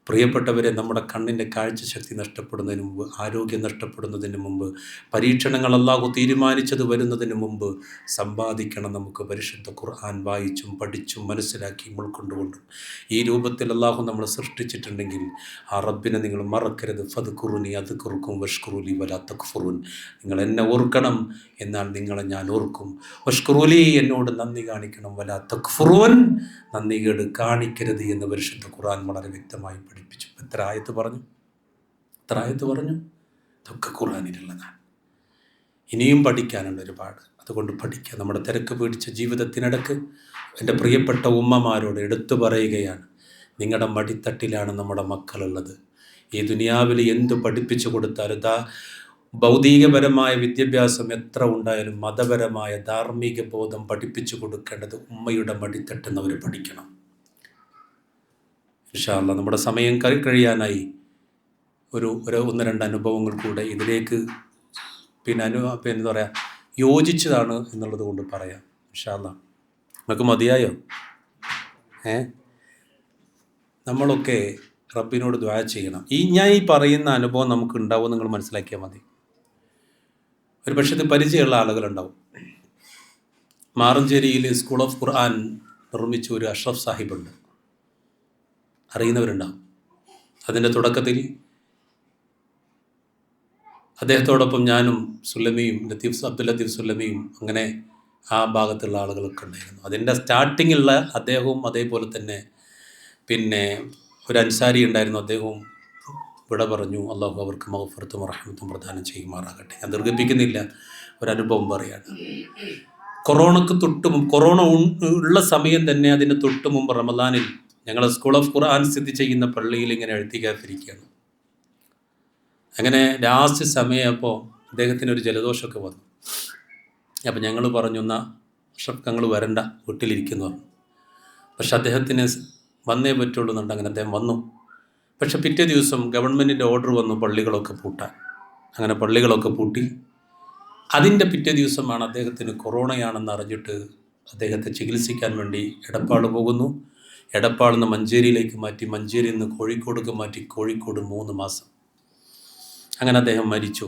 പ്രിയപ്പെട്ടവരെ, നമ്മുടെ കണ്ണിൻ്റെ കാഴ്ചശക്തി നഷ്ടപ്പെടുന്നതിന് മുമ്പ്, ആരോഗ്യം നഷ്ടപ്പെടുന്നതിന് മുമ്പ്, പരീക്ഷണങ്ങൾ അല്ലാഹു തീരുമാനിച്ചത് വരുന്നതിന് മുമ്പ് സമ്പാദിക്കണം നമുക്ക് പരിശുദ്ധ ഖുർആൻ വായിച്ചും പഠിച്ചും മനസ്സിലാക്കിയും ഉൾക്കൊണ്ടുകൊണ്ടും. ഈ രൂപത്തിൽ അല്ലാഹു നമ്മളെ സൃഷ്ടിച്ചിട്ടുണ്ടെങ്കിൽ ആ റബ്ബിനെ നിങ്ങൾ മറക്കരുത്. ഫദ്കുറുനി അദ്കുറുക്കും വഷ്കുറുലി വലാ തക്ഫുറുൻ. നിങ്ങൾ എന്നെ ഓർക്കണം, എന്നാൽ നിങ്ങളെ ഞാൻ ഓർക്കും. വഷ്കുറുലി, എന്നോട് നന്ദി കാണിക്കണം. വലാ തക്ഫുറുൻ, നന്ദികേട് കാണിക്കരുത് എന്ന് പരിശുദ്ധ ഖുർആൻ വളരെ വ്യക്തമായി പഠിപ്പിച്ചു. എത്ര ആയത്ത് പറഞ്ഞു? ഇതൊക്കെ ഖുർആനിലുള്ളതാണ്. ഇനിയും പഠിക്കാനുണ്ട് ഒരുപാട്. അതുകൊണ്ട് പഠിക്കുക. നമ്മുടെ തിരക്ക് പിടിച്ച ജീവിതത്തിനിടക്ക് എൻ്റെ പ്രിയപ്പെട്ട ഉമ്മമാരോട് എടുത്തു പറയുകയാണ്, നിങ്ങളുടെ മടിത്തട്ടിലാണ് നമ്മുടെ മക്കളുള്ളത്. ഈ ദുനിയാവിൽ എന്ത് പഠിപ്പിച്ചു കൊടുത്താലും, ഭൗതികപരമായ വിദ്യാഭ്യാസം എത്ര ഉണ്ടായാലും മതപരമായ ധാർമ്മിക ബോധം പഠിപ്പിച്ചു കൊടുക്കേണ്ടത് ഉമ്മയുടെ മടിത്തട്ടെന്നവർ പഠിക്കണം. ഇൻഷാ അല്ലാഹ് നമ്മുടെ സമയം കഴിയാനായി. ഒന്ന് രണ്ട് അനുഭവങ്ങൾ കൂടെ ഇതിലേക്ക് എന്താ പറയുക യോജിച്ചതാണ് എന്നുള്ളത് കൊണ്ട് പറയാം. ഇൻഷാ അല്ലാഹ്. നമുക്ക് മതിയായോ? നമ്മളൊക്കെ റബ്ബിനോട് ദുആ ചെയ്യണം. ഞാൻ ഈ പറയുന്ന അനുഭവം നമുക്ക് ഉണ്ടാവും നിങ്ങൾ മനസ്സിലാക്കിയാൽ മതി. ഒരു പക്ഷേ ഇത് പരിചയമുള്ള ആളുകളുണ്ടാവും. മാറഞ്ചേരിയിൽ സ്കൂൾ ഓഫ് ഖുർആൻ നിർമ്മിച്ച ഒരു അഷ്റഫ് സാഹിബുണ്ട്, അറിയുന്നവരുണ്ടാവും. അതിൻ്റെ തുടക്കത്തിൽ അദ്ദേഹത്തോടൊപ്പം ഞാനും സുല്ലമിയും അബ്ദുൽ ലത്തീഫ് സുല്ലമിയും അങ്ങനെ ആ ഭാഗത്തുള്ള ആളുകളൊക്കെ ഉണ്ടായിരുന്നു. അതിൻ്റെ സ്റ്റാർട്ടിങ്ങുള്ള അദ്ദേഹവും അതേപോലെ തന്നെ പിന്നെ ഒരു അൻസാരി ഉണ്ടായിരുന്നു, അദ്ദേഹവും വിട പറഞ്ഞു. അള്ളാഹു അവർക്ക് മഗ്ഫിറത്തും റഹ്മത്തും പ്രദാനം ചെയ്യുമാറാകട്ടെ. ഞാൻ ദീർഘിപ്പിക്കുന്നില്ല, ഒരനുഭവം പറയാണ്. കൊറോണ ഉള്ള സമയം തന്നെ അതിന് തൊട്ട് മുമ്പ് റമദാനിൽ ഞങ്ങൾ സ്കൂൾ ഓഫ് ഖുർആൻ സ്ഥിതി ചെയ്യുന്ന പള്ളിയിൽ ഇങ്ങനെ എഴുത്തിക്കാത്തിരിക്കുകയാണ്. അങ്ങനെ ലാസ്റ്റ് സമയമായപ്പോൾ അദ്ദേഹത്തിന് ഒരു ജലദോഷമൊക്കെ വന്നു. അപ്പം ഞങ്ങൾ പറഞ്ഞു, എന്നാൽ അഷ്റഫ് ഞങ്ങൾ വരണ്ട, വീട്ടിലിരിക്കുന്നു പറഞ്ഞു. പക്ഷെ അദ്ദേഹത്തിന് വന്നേ പറ്റുള്ളൂ എന്നുണ്ട്. അങ്ങനെ അദ്ദേഹം വന്നു. പക്ഷെ പിറ്റേ ദിവസം ഗവൺമെൻറ്റിൻ്റെ ഓർഡർ വന്നു പള്ളികളൊക്കെ പൂട്ടാൻ. അങ്ങനെ പള്ളികളൊക്കെ പൂട്ടി. അതിൻ്റെ പിറ്റേ ദിവസമാണ് അദ്ദേഹത്തിന് കൊറോണയാണെന്ന് അറിഞ്ഞിട്ട് അദ്ദേഹത്തെ ചികിത്സിക്കാൻ വേണ്ടി എടപ്പാൾ പോകുന്നു. എടപ്പാളിൽ നിന്ന് മഞ്ചേരിയിലേക്ക് മാറ്റി, മഞ്ചേരിയിൽ നിന്ന് കോഴിക്കോടേക്ക് മാറ്റി, കോഴിക്കോട് 3 മാസം. അങ്ങനെ അദ്ദേഹം മരിച്ചു.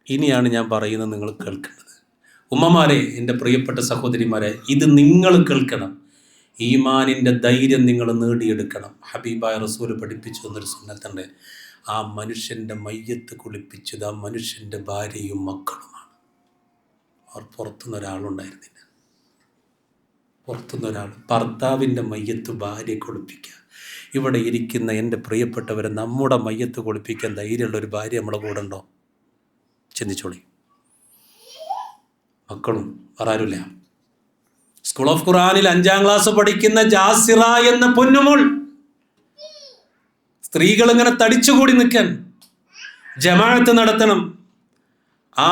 ഇനിയാണ് ഞാൻ പറയുന്നത് നിങ്ങൾ കേൾക്കേണ്ടത്. ഉമ്മമാരെ, എൻ്റെ പ്രിയപ്പെട്ട സഹോദരിമാരെ, ഇത് നിങ്ങൾ കേൾക്കണം. ഈമാനിൻ്റെ ധൈര്യം നിങ്ങൾ നേടിയെടുക്കണം. ഹബീബായ റസൂൽ പഠിപ്പിച്ചു എന്നൊരു സുന്നത്തുണ്ട്. ആ മനുഷ്യൻ്റെ മയ്യത്ത് കുളിപ്പിച്ചത് ആ മനുഷ്യൻ്റെ ഭാര്യയും മക്കളുമാണ്. അവർ പുറത്തുനിന്ന് ഒരാളുണ്ടായിരുന്നില്ല. പുറത്തുനിന്ന് ഒരാൾ, ഭർത്താവിൻ്റെ മയ്യത്ത് ഭാര്യ കുളിപ്പിക്കുക. ഇവിടെ ഇരിക്കുന്ന എൻ്റെ പ്രിയപ്പെട്ടവരെ, നമ്മുടെ മയ്യത്ത് കുളിപ്പിക്കാൻ ധൈര്യമുള്ള ഒരു ഭാര്യ നമ്മുടെ കൂടെ ഉണ്ടോ? ചിന്തിച്ചോളി. മക്കളും പറയാറില്ല. സ്കൂൾ ഓഫ് ഖുർആനിൽ 5ാം ക്ലാസ് പഠിക്കുന്ന ജാസിറ എന്ന പൊന്നുമോൾ, സ്ത്രീകൾ ഇങ്ങനെ തടിച്ചുകൂടി നിൽക്കാൻ ജമാഅത്ത് നടത്തണം. ആ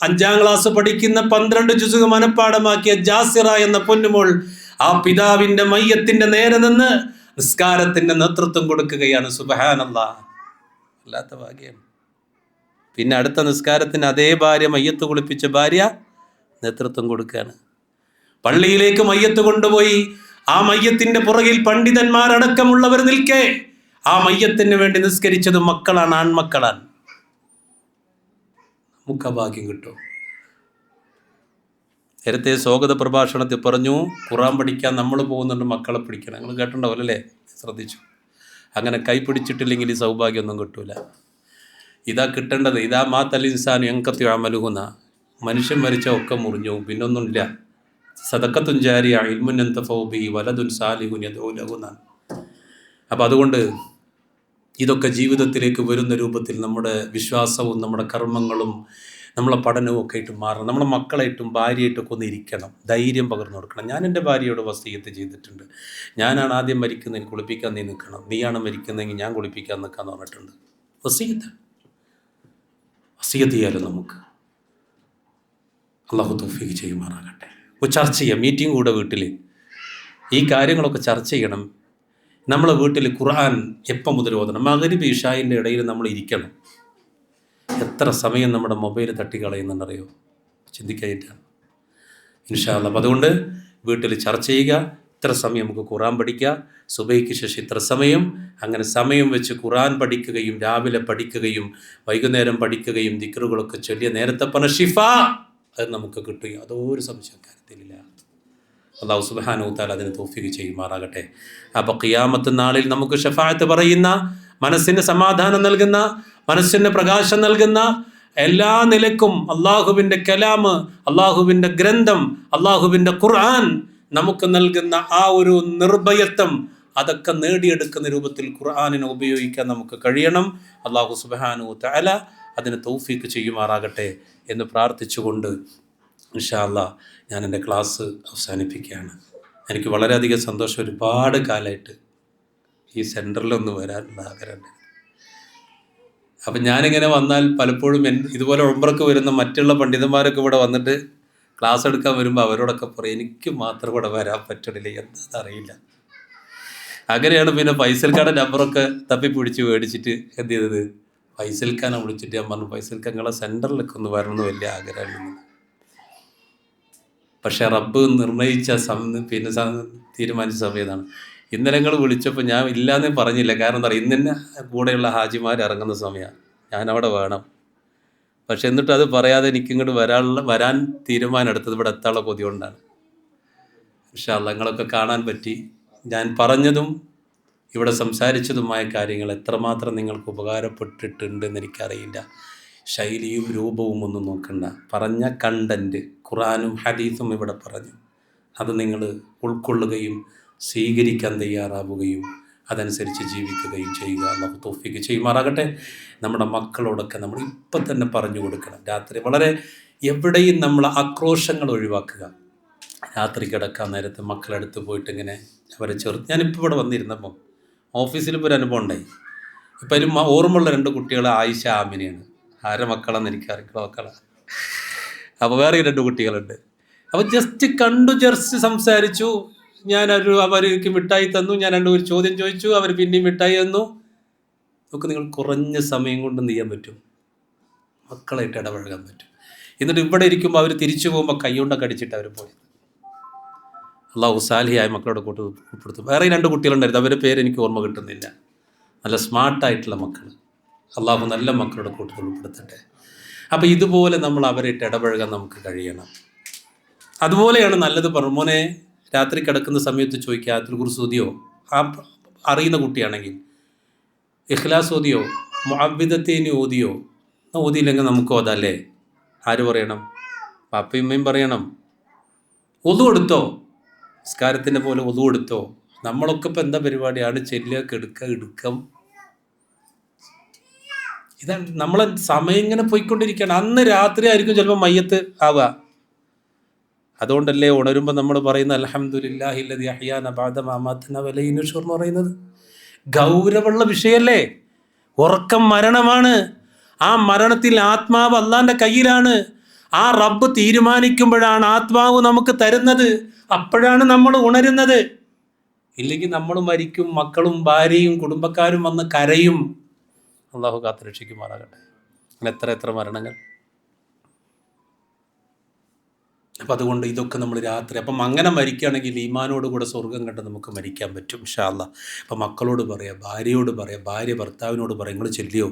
5ാം ക്ലാസ് പഠിക്കുന്ന 12 ജുസുകൾ മനപ്പാടമാക്കിയ ജാസിറ എന്ന പൊന്നുമോൾ ആ പിതാവിന്റെ മയ്യത്തിന്റെ നേരെ നിന്ന് നിസ്കാരത്തിന്റെ നേതൃത്വം കൊടുക്കുകയാണ്. സുബ്ഹാനല്ലാഹ്, വല്ലാത്ത ഭാഗ്യം. പിന്നെ അടുത്ത നിസ്കാരത്തിന് അതേ ഭാര്യ, മയ്യത്ത് കുളിപ്പിച്ച ഭാര്യ നേതൃത്വം കൊടുക്കുകയാണ്. പള്ളിയിലേക്ക് മയ്യത്ത് കൊണ്ടുപോയി ആ മയ്യത്തിന്റെ പുറകിൽ പണ്ഡിതന്മാരടക്കമുള്ളവർ നിൽക്കെ ആ മയ്യത്തിന് വേണ്ടി നിസ്കരിച്ചത് മക്കളാണ്, ആൺമക്കളാണ്. നമുക്ക് ഭാഗ്യം കിട്ടും. നേരത്തെ സ്വാഗത പ്രഭാഷണത്തിൽ പറഞ്ഞു, ഖുർആൻ പഠിക്കാൻ നമ്മൾ പോകുന്നുണ്ട്, മക്കളെ പിടിക്കണം. നിങ്ങൾ കേട്ടിട്ടുണ്ടാവും അല്ലേ? ശ്രദ്ധിച്ചു. അങ്ങനെ കൈ പിടിച്ചിട്ടില്ലെങ്കിൽ ഈ സൗഭാഗ്യമൊന്നും കിട്ടൂല. ഇതാ കിട്ടേണ്ടത്. ഇതാ മാ തലിൻസാൻ എങ്കത്തി അമലുകുന്ന, മനുഷ്യൻ മരിച്ച ഒക്കെ മുറിഞ്ഞു, പിന്നൊന്നുമില്ല. സദഖത്തുൻ ജാരിയ, ഇൽമുൻ യന്തഫഉ ബിഹി, വലദുൻ സാലിഹുൻ യദ്ഉ ലഹു. അപ്പം അതുകൊണ്ട് ഇതൊക്കെ ജീവിതത്തിലേക്ക് വരുന്ന രൂപത്തിൽ നമ്മുടെ വിശ്വാസവും നമ്മുടെ കർമ്മങ്ങളും നമ്മളെ പഠനവും ഒക്കെ ആയിട്ട് മാറണം. നമ്മളെ മക്കളായിട്ടും ഭാര്യയായിട്ടൊക്കെ ഒന്ന് ഇരിക്കണം, ധൈര്യം പകർന്നു കൊടുക്കണം. ഞാൻ എൻ്റെ ഭാര്യയോട് വസിയത്ത് ചെയ്തിട്ടുണ്ട്. ഞാനാണ് ആദ്യം മരിക്കുന്നതിന്, കുളിപ്പിക്കാൻ നീ നിൽക്കണം, നീയാണ് മരിക്കുന്നതെങ്കിൽ ഞാൻ കുളിപ്പിക്കാൻ നിൽക്കാമെന്ന് പറഞ്ഞിട്ടുണ്ട്. വസിയത്ത് ചെയ്യാലോ നമുക്ക്. അള്ളാഹു തൗഫീഖ് ചെയ്യുമാറാകട്ടെ. ചർച്ച ചെയ്യാം, മീറ്റിംഗ് കൂടെ വീട്ടിൽ ഈ കാര്യങ്ങളൊക്കെ ചർച്ച ചെയ്യണം. നമ്മളെ വീട്ടിൽ ഖുർആൻ എപ്പം മുതൽ ഓതണം? മഗ്രിബ് ഇശാഇൻ്റെ ഇടയിൽ നമ്മൾ ഇരിക്കണം. എത്ര സമയം നമ്മുടെ മൊബൈൽ തട്ടിക്കളയുന്നുണ്ടറിയോ? ചിന്തിക്കായിട്ടാണ്. ഇൻഷാ അല്ലാഹ്. അപ്പം അതുകൊണ്ട് വീട്ടിൽ ചർച്ച ചെയ്യുക. ഇത്ര സമയം നമുക്ക് ഖുർആൻ പഠിക്കുക, സുബഹിക്ക് ശേഷം ഇത്ര സമയം, അങ്ങനെ സമയം വെച്ച് ഖുർആൻ പഠിക്കുകയും രാവിലെ പഠിക്കുകയും വൈകുന്നേരം പഠിക്കുകയും ദിക്റുകളൊക്കെ ചൊല്ലിയ നേരത്തെ പറഞ്ഞ ഷിഫ അത് നമുക്ക് കിട്ടുകയും അതൊരു സംശയം കാര്യത്തിലില്ല. അല്ലാഹു സുബ്ഹാനഹു വ തആല അതിന് തൗഫീഖ് ചെയ്യുമാറാകട്ടെ. അപ്പോൾ ഖിയാമത്ത് നാളിൽ നമുക്ക് ശഫാഅത്ത് പറയുന്ന, മനസ്സിന് സമാധാനം നൽകുന്ന, മനസ്സിന് പ്രകാശം നൽകുന്ന, എല്ലാ നിലക്കും അള്ളാഹുവിൻ്റെ കലാമ്, അള്ളാഹുവിൻ്റെ ഗ്രന്ഥം, അള്ളാഹുവിൻ്റെ ഖുർആൻ നമുക്ക് നൽകുന്ന ആ ഒരു നിർഭയത്വം, അതൊക്കെ നേടിയെടുക്കുന്ന രൂപത്തിൽ ഖുർആനിനെ ഉപയോഗിക്കാൻ നമുക്ക് കഴിയണം. അള്ളാഹു സുബ്ഹാനഹു വ തആല അതിന് തൗഫീഖ് ചെയ്യുമാറാകട്ടെ എന്ന് പ്രാർത്ഥിച്ചുകൊണ്ട് ഇൻഷാ അല്ലാഹ് ഞാൻ എൻ്റെ ക്ലാസ് അവസാനിപ്പിക്കുകയാണ്. എനിക്ക് വളരെയധികം സന്തോഷം. ഒരുപാട് കാലമായിട്ട് ഈ സെൻറ്ററിലൊന്ന് വരാനുള്ള ആഗ്രഹമുണ്ട്. അപ്പം ഞാനിങ്ങനെ വന്നാൽ പലപ്പോഴും ഇതുപോലെ ഉംറക്ക് വരുന്ന മറ്റുള്ള പണ്ഡിതന്മാരൊക്കെ ഇവിടെ വന്നിട്ട് ക്ലാസ് എടുക്കാൻ വരുമ്പോൾ അവരോടൊക്കെ പറയും, എനിക്ക് മാത്രം ഇവിടെ വരാൻ പറ്റണില്ല, എന്താണെന്ന് അറിയില്ല. അങ്ങനെയാണ് പിന്നെ ഫൈസൽക്കാരുടെ നമ്പറൊക്കെ തപ്പിപ്പിടിച്ച് മേടിച്ചിട്ട് എന്ത് ചെയ്തത്, ഫൈസൽഖാനെ വിളിച്ചിട്ട് ഞാൻ പറഞ്ഞു, ഫൈസൽഖാൻ നിങ്ങളെ സെൻറ്ററിലൊക്കെ ഒന്ന് വരണമെന്ന് വലിയ ആഗ്രഹമുണ്ട്. പക്ഷേ റബ്ബ് നിർണയിച്ച തീരുമാനിച്ച സമയം ഇതാണ്. ഇന്നലെ നിങ്ങൾ വിളിച്ചപ്പോൾ ഞാൻ ഇല്ലയെന്നേ പറഞ്ഞില്ല. കാരണം എന്താ പറയുക, ഇന്ന് തന്നെ കൂടെയുള്ള ഹാജിമാർ ഇറങ്ങുന്ന സമയമാണ്, ഞാനവിടെ വേണം. പക്ഷെ എന്നിട്ട് അത് പറയാതെ എനിക്കിങ്ങോട്ട് വരാൻ തീരുമാനം എടുത്തത് ഇവിടെ എത്താനുള്ള കൊതി കൊണ്ടാണ്. ഇൻഷാ അല്ലാഹ് നിങ്ങളൊക്കെ കാണാൻ പറ്റി. ഞാൻ പറഞ്ഞതും ഇവിടെ സംസാരിച്ചതുമായ കാര്യങ്ങൾ എത്രമാത്രം നിങ്ങൾക്ക് ഉപകാരപ്പെട്ടിട്ടുണ്ടെന്ന് എനിക്കറിയില്ല. ശൈലിയും രൂപവും ഒന്നും നോക്കണ്ട, പറഞ്ഞ കണ്ടൻറ്റ് ഖുർആനും ഹദീസും ഇവിടെ പറഞ്ഞു, അത് നിങ്ങൾ ഉൾക്കൊള്ളുകയും സ്വീകരിക്കാൻ തയ്യാറാവുകയും അതനുസരിച്ച് ജീവിക്കുകയും ചെയ്യുക. അല്ലാഹു തൗഫീഖ് ചെയ്യുമാറാകട്ടെ. നമ്മുടെ മക്കളോടൊക്കെ നമ്മൾ ഇപ്പം തന്നെ പറഞ്ഞു കൊടുക്കണം. രാത്രി വളരെ എവിടെയും നമ്മൾ ആക്രോശങ്ങൾ ഒഴിവാക്കുക. രാത്രി കിടക്കാൻ നേരത്ത് മക്കളെടുത്ത് പോയിട്ട് ഇങ്ങനെ അവരെ ഞാനിപ്പോൾ ഇവിടെ വന്നിരുന്നപ്പം ഓഫീസിലിപ്പോൾ ഒരു അനുഭവം ഉണ്ടായി. ഇപ്പം അതിലും ഓർമ്മയുള്ള 2 കുട്ടികൾ ആയിഷ ആമിനയാണ്. ആരെ മക്കളെന്ന് എനിക്കറിയില്ല, മക്കളാണ്. അപ്പോൾ വേറെ 2 കുട്ടികളുണ്ട്. അപ്പോൾ ജസ്റ്റ് സംസാരിച്ചു. അവർക്ക് മിഠായി തന്നു. ഞാൻ 2 ചോദ്യം ചോദിച്ചു, അവർ പിന്നെയും മിഠായി തന്നു. നമുക്ക് നിങ്ങൾ കുറഞ്ഞ സമയം കൊണ്ട് എന്ത് ചെയ്യാൻ പറ്റും, മക്കളായിട്ട് ഇടപഴകാൻ പറ്റും. എന്നിട്ട് ഇവിടെ ഇരിക്കുമ്പോൾ അവർ തിരിച്ചു പോകുമ്പോൾ കൈകൊണ്ടൊക്കെ അടിച്ചിട്ട് അവർ പോയത്. അള്ളാഹു സാലിഹായ മക്കളോട് കൂട്ട് ഉൾപ്പെടുത്തും. വേറെ 2 കുട്ടികളുണ്ടായിരുന്നു, അവരുടെ പേര് എനിക്ക് ഓർമ്മ കിട്ടുന്നില്ല. നല്ല സ്മാർട്ടായിട്ടുള്ള മക്കൾ. അള്ളാഹു നല്ല മക്കളുടെ കൂട്ടത്തിൽ ഉൾപ്പെടുത്തട്ടെ. അപ്പോൾ ഇതുപോലെ നമ്മൾ അവരായിട്ട് ഇടപഴകാൻ നമുക്ക് കഴിയണം. അതുപോലെയാണ് നല്ലത് പറഞ്ഞു. മോനെ രാത്രി കിടക്കുന്ന സമയത്ത് ചോദിക്കുക, ആയത്തുൽ കുർസി ഓതിയോ? ആ അറിയുന്ന കുട്ടിയാണെങ്കിൽ ഇഖ്ലാസ് ഓതിയോ, മുഅവ്വിദത്തൈനി ഓതിയോ? ഓതിയില്ലെങ്കിൽ നമുക്ക് ഓതാല്ലേ? ആര് പറയണം? പാപ്പയും ഉമ്മയും പറയണം. ഒതു കൊടുത്തോ? നിസ്കാരത്തിൻ്റെ പോലെ ഒതു കൊടുത്തോ? നമ്മളൊക്കെ ഇപ്പം എന്താ പരിപാടിയാണ്, ചെല്ലുക, കെടുക്കുക, ഇടുക്കം. ഇതാണ് നമ്മളെ സമയം ഇങ്ങനെ പോയിക്കൊണ്ടിരിക്കുകയാണ്. അന്ന് രാത്രി ആയിരിക്കും ചിലപ്പോൾ മയ്യത്ത് ആവുക. അതുകൊണ്ടല്ലേ ഉണരുമ്പോൾ നമ്മൾ പറയുന്ന അൽഹംദുലില്ലാഹി അല്ലദീ അഹ്യാന ബഅദ മാ അമാതനാ വഇലൈഹി നുശൂർ എന്ന് പറയുന്നത് ഗൗരവമുള്ള വിഷയമല്ലേ? ഉറക്കം മരണമാണ്. ആ മരണത്തിൽ ആത്മാവ് അള്ളാൻ്റെ കയ്യിലാണ്. ആ റബ്ബ് തീരുമാനിക്കുമ്പോഴാണ് ആത്മാവ് നമുക്ക് തരുന്നത്. അപ്പോഴാണ് നമ്മൾ ഉണരുന്നത്. ഇല്ലെങ്കിൽ നമ്മൾ മരിക്കും, മക്കളും ഭാര്യയും കുടുംബക്കാരും വന്ന് കരയും. അള്ളാഹു കാത്തുരക്ഷിക്കുമാറാകട്ടെ. അങ്ങനെ എത്ര മരണങ്ങൾ. അപ്പം അതുകൊണ്ട് ഇതൊക്കെ നമ്മൾ രാത്രി അപ്പം അങ്ങനെ മരിക്കുകയാണെങ്കിൽ ഈമാനോട് കൂടെ സ്വർഗം കണ്ട് നമുക്ക് മരിക്കാൻ പറ്റും ഇൻഷാ അല്ലാഹ്. അപ്പം മക്കളോട് പറയാം, ഭാര്യയോട് പറയാം, ഭാര്യ ഭർത്താവിനോട് പറയാം, നിങ്ങൾ ചെല്ലിയോ,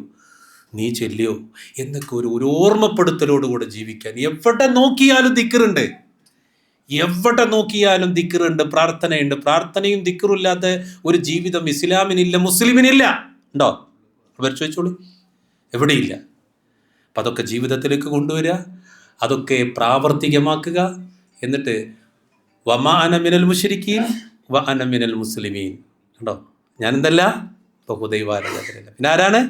നീ ചെല്ലിയോ എന്നൊക്കെ ഒരു ഓർമ്മപ്പെടുത്തലോടുകൂടെ ജീവിക്കാൻ. എവിടെ നോക്കിയാലും ദിക്റുണ്ട്, എവിടെ നോക്കിയാലും ദിക്റുണ്ട്, പ്രാർത്ഥനയുണ്ട്. പ്രാർത്ഥനയും ദിക്റും ഇല്ലാത്ത ഒരു ജീവിതം ഇസ്ലാമിനില്ല, മുസ്ലിമിനില്ല. ഉണ്ടോ? അവർ ചോദിച്ചോളൂ, എവിടെയില്ല. അപ്പം അതൊക്കെ ജീവിതത്തിലേക്ക് കൊണ്ടുവരിക, അതൊക്കെ പ്രാവർത്തികമാക്കുക. എന്നിട്ട് വമാ അന മിനൽ മുശ്രിക്കീൻ വ അന മിനൽ മുസ്ലിമീൻ. ഉണ്ടോ? ഞാനെന്തല്ല ബഹുദൈവാരാധകരല്ല. പിന്നെ ആരാണ്?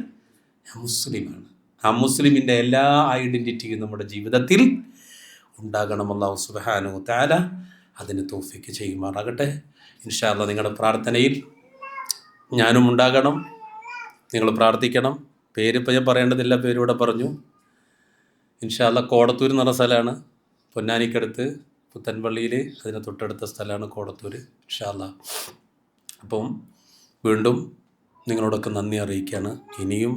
ഞാൻ മുസ്ലിമാണ്. ആ മുസ്ലിമിൻ്റെ എല്ലാ ഐഡൻറ്റിറ്റിയും നമ്മുടെ ജീവിതത്തിൽ ഉണ്ടാകണം. അല്ലാഹു സുബ്ഹാനഹു വ തആല അതിന് തൗഫീഖ് ചെയ്യുമാറാകട്ടെ. ഇൻഷാ അല്ലാഹ് നിങ്ങളുടെ പ്രാർത്ഥനയിൽ ഞാനും ഉണ്ടാകണം. നിങ്ങൾ പ്രാർത്ഥിക്കണം. പേരിപ്പോൾ ഞാൻ പറയേണ്ടതില്ല, പേരിവിടെ പറഞ്ഞു. ഇൻഷാ അല്ലാഹ് കോടത്തൂർ എന്ന് പറഞ്ഞ സ്ഥലമാണ്, പൊന്നാനിക്കടുത്ത് പുത്തൻപള്ളിയിൽ, അതിന് തൊട്ടടുത്ത സ്ഥലമാണ് കോടത്തൂർ. ഇൻഷാ അല്ലാഹ്. അപ്പം വീണ്ടും നിങ്ങളോടൊക്കെ നന്ദി അറിയിക്കുകയാണ്. ഇനിയും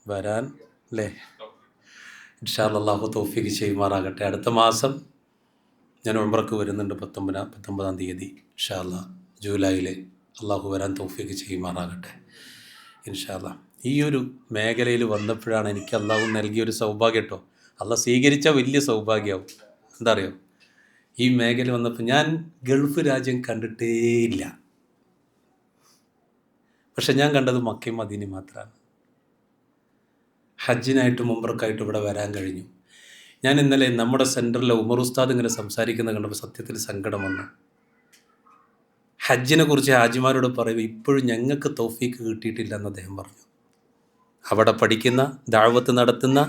വരാൻ അല്ലേ? ഇൻഷാ അല്ലാഹ് അല്ലാഹു തൗഫീഖ് ചെയ്യുമാറാകട്ടെ. അടുത്ത മാസം ഞാൻ ഉംറക്ക് വരുന്നുണ്ട്, 19-ആം തീയതി ഇൻഷാ അല്ലാഹ്, ജൂലൈയിൽ. അല്ലാഹു വരാൻ തൗഫീഖ് ചെയ്യുമാറാകട്ടെ ഇൻഷാ അല്ലാഹ്. ഈ ഒരു മേഖലയിൽ വന്നപ്പോഴാണ് എനിക്ക് അല്ലാഹു നൽകിയൊരു സൗഭാഗ്യം കേട്ടോ. അല്ലാഹ് സ്വീകരിച്ച വലിയ സൗഭാഗ്യമാവും. എന്താ അറിയോ, ഈ മേഖല വന്നപ്പോൾ ഞാൻ ഗൾഫ് രാജ്യം കണ്ടിട്ടേയില്ല. പക്ഷെ ഞാൻ കണ്ടത് മക്കയും മദീനയും മാത്രമാണ്. ഹജ്ജിനായിട്ടും ഉംറക്കായിട്ടും ഇവിടെ വരാൻ കഴിഞ്ഞു. ഞാൻ ഇന്നലെ നമ്മുടെ സെൻറ്ററിലെ ഉമർ ഉസ്താദ് ഇങ്ങനെ സംസാരിക്കുന്നത് കണ്ടപ്പോൾ സത്യത്തിൽ സങ്കടം വന്നു. ഹജ്ജിനെ കുറിച്ച് ഹാജിമാരോട് പറയുമ്പോൾ ഇപ്പോഴും ഞങ്ങൾക്ക് തൗഫീക്ക് കിട്ടിയിട്ടില്ല എന്ന് അദ്ദേഹം പറഞ്ഞു. അവിടെ പഠിക്കുന്ന, ദഅവത്ത് നടത്തുന്ന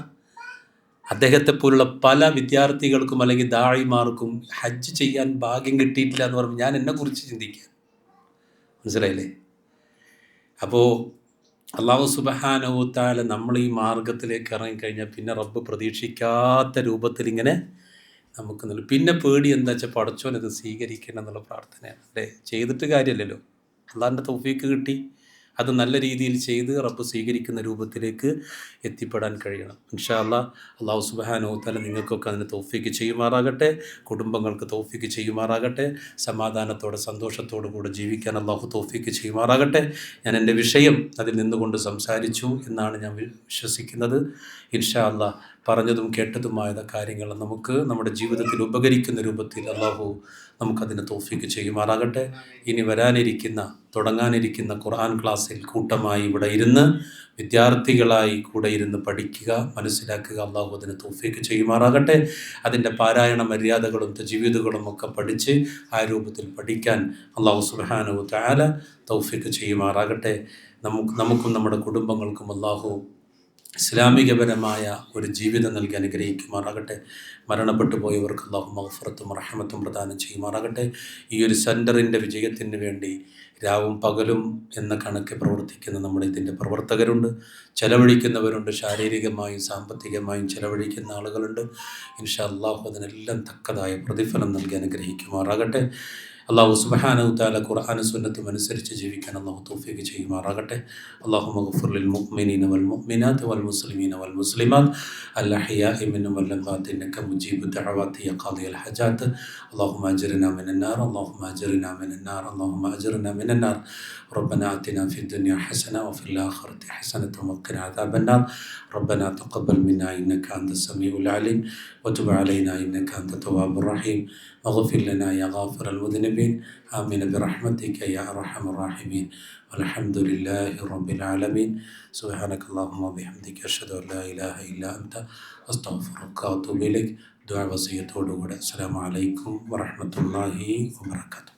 അദ്ദേഹത്തെപ്പോലുള്ള പല വിദ്യാർത്ഥികൾക്കും അല്ലെങ്കിൽ ദാഇമാർക്കും ഹജ്ജ് ചെയ്യാൻ ഭാഗ്യം കിട്ടിയിട്ടില്ല എന്ന് പറയുമ്പോൾ ഞാൻ എന്നെക്കുറിച്ച് ചിന്തിക്കുക. മനസ്സിലായില്ലേ? അപ്പോൾ അല്ലാഹു സുബ്ഹാനഹു വ തആല നമ്മൾ ഈ മാർഗത്തിലേക്ക് ഇറങ്ങിക്കഴിഞ്ഞാൽ പിന്നെ റബ്ബ് പ്രതീക്ഷിക്കാത്ത രൂപത്തിൽ ഇങ്ങനെ നമുക്ക് നൽകും. പിന്നെ പേടി എന്താ വെച്ചാൽ പടച്ചോനത് സ്വീകരിക്കണം എന്നുള്ള പ്രാർത്ഥനയാണ്. അല്ലേ? ചെയ്തിട്ട് കാര്യമില്ലല്ലോ. അള്ളാഹിൻ്റെ തൗഫീക്ക് കിട്ടി, അത് നല്ല രീതിയിൽ ചെയ്ത് റബ്ബ് സ്വീകരിക്കുന്ന രൂപത്തിലേക്ക് എത്തിപ്പെടാൻ കഴിയണം. ഇൻഷാ അല്ലാഹ്. അല്ലാഹു സുബ്ഹാനഹു വ തആല നിങ്ങൾക്കൊക്കെ അതിന് തൗഫീക്ക് ചെയ്യുമാറാകട്ടെ. കുടുംബങ്ങൾക്ക് തൗഫീക്ക് ചെയ്യുമാറാകട്ടെ. സമാധാനത്തോടെ സന്തോഷത്തോടു കൂടെ ജീവിക്കാൻ അല്ലാഹു തൗഫീക്ക് ചെയ്യുമാറാകട്ടെ. ഞാൻ എൻ്റെ വിഷയം അതിൽ നിന്നുകൊണ്ട് സംസാരിച്ചു എന്നാണ് ഞാൻ വിശ്വസിക്കുന്നത്. ഇൻഷാ അല്ലാഹ് പറഞ്ഞതും കേട്ടതുമായ കാര്യങ്ങൾ നമുക്ക് നമ്മുടെ ജീവിതത്തിൽ ഉപകരിക്കുന്ന രൂപത്തിൽ അല്ലാഹു നമുക്കതിന് തൗഫീക്ക് ചെയ്യുമാറാകട്ടെ. ഇനി തുടങ്ങാനിരിക്കുന്ന ഖുർആൻ ക്ലാസ്സിൽ കൂട്ടമായി ഇവിടെ ഇരുന്ന് വിദ്യാർത്ഥികളായി കൂടെ ഇരുന്ന് പഠിക്കുക, മനസ്സിലാക്കുക. അല്ലാഹു അതിന് തൗഫീക്ക് ചെയ്യുമാറാകട്ടെ. അതിൻ്റെ പാരായണ മര്യാദകളും തജ്വീദുകളും ഒക്കെ പഠിച്ച് ആ രൂപത്തിൽ പഠിക്കാൻ അല്ലാഹു സുബ്ഹാനഹു വ തആല തൗഫീക്ക് ചെയ്യുമാറാകട്ടെ. നമുക്കും നമ്മുടെ കുടുംബങ്ങൾക്കും അല്ലാഹു ഇസ്ലാമികപരമായ ഒരു ജീവിതം നൽകി അനുഗ്രഹിക്കുമാറാകട്ടെ. മരണപ്പെട്ടു പോയവർക്ക് അല്ലാഹു മഗ്ഫിറത്തും റഹ്മത്തും പ്രദാനം ചെയ്യുമാറാകട്ടെ. ഈ ഒരു സെൻറ്ററിൻ്റെ വിജയത്തിന് വേണ്ടി രാവും പകലും എന്ന കണക്ക് പ്രവർത്തിക്കുന്ന നമ്മുടെ ഇതിൻ്റെ പ്രവർത്തകരുണ്ട്, ചെലവഴിക്കുന്നവരുണ്ട്, ശാരീരികമായും സാമ്പത്തികമായും ചെലവഴിക്കുന്ന ആളുകളുണ്ട്. ഇൻഷാ അല്ലാഹു അതിനെല്ലാം തക്കതായ പ്രതിഫലം നൽകി അനുഗ്രഹിക്കുമാറാകട്ടെ. അല്ലാഹു സുബ്ഹാനഹു തആല ഖുർആനും സുന്നത്തും അനുസരിച്ച് ജീവിക്കാൻ അല്ലാഹു തൗഫീഖ് ചെയ്യുമാറാകട്ടെ. അല്ലാഹുമ്മ ഗ്ഫിർ ലിൽ മുഅ്മിനീന വൽ മുഅ്മിനാത്ത് വൽ മുസ്ലിമീന വൽ മുസ്ലിമാത്ത് അൽ അഹ്യാഇ മിൻഹും വൽ അംവാത്ത് ഇന്നക മുജീബു ദഅവാതി യാ ഖാദിയൽ ഹജാത്ത്. അല്ലാഹുമ്മ അജ്റിനാ മിനൻ നാർ അല്ലാഹുമ്മ അജ്റിനാ മിനൻ നാർ അല്ലാഹുമ്മ അജ്റിനാ മിനൻ നാർ. ربنا آتنا في الدنيا حسنة وفي الآخرة حسنة وقنا عذاب النار. ربنا تقبل منا إنك أنت السميع العليم وتب علينا إنك أنت التواب الرحيم واغفر لنا يا غافر المذنبين. آمين برحمتك يا أرحم الراحمين. والحمد لله رب العالمين. سبحانك اللهم وبحمدك أشهد أن لا إله إلا أنت أستغفرك وأتوب إليك. دعاء وصية. السلام عليكم ورحمة الله وبركاته.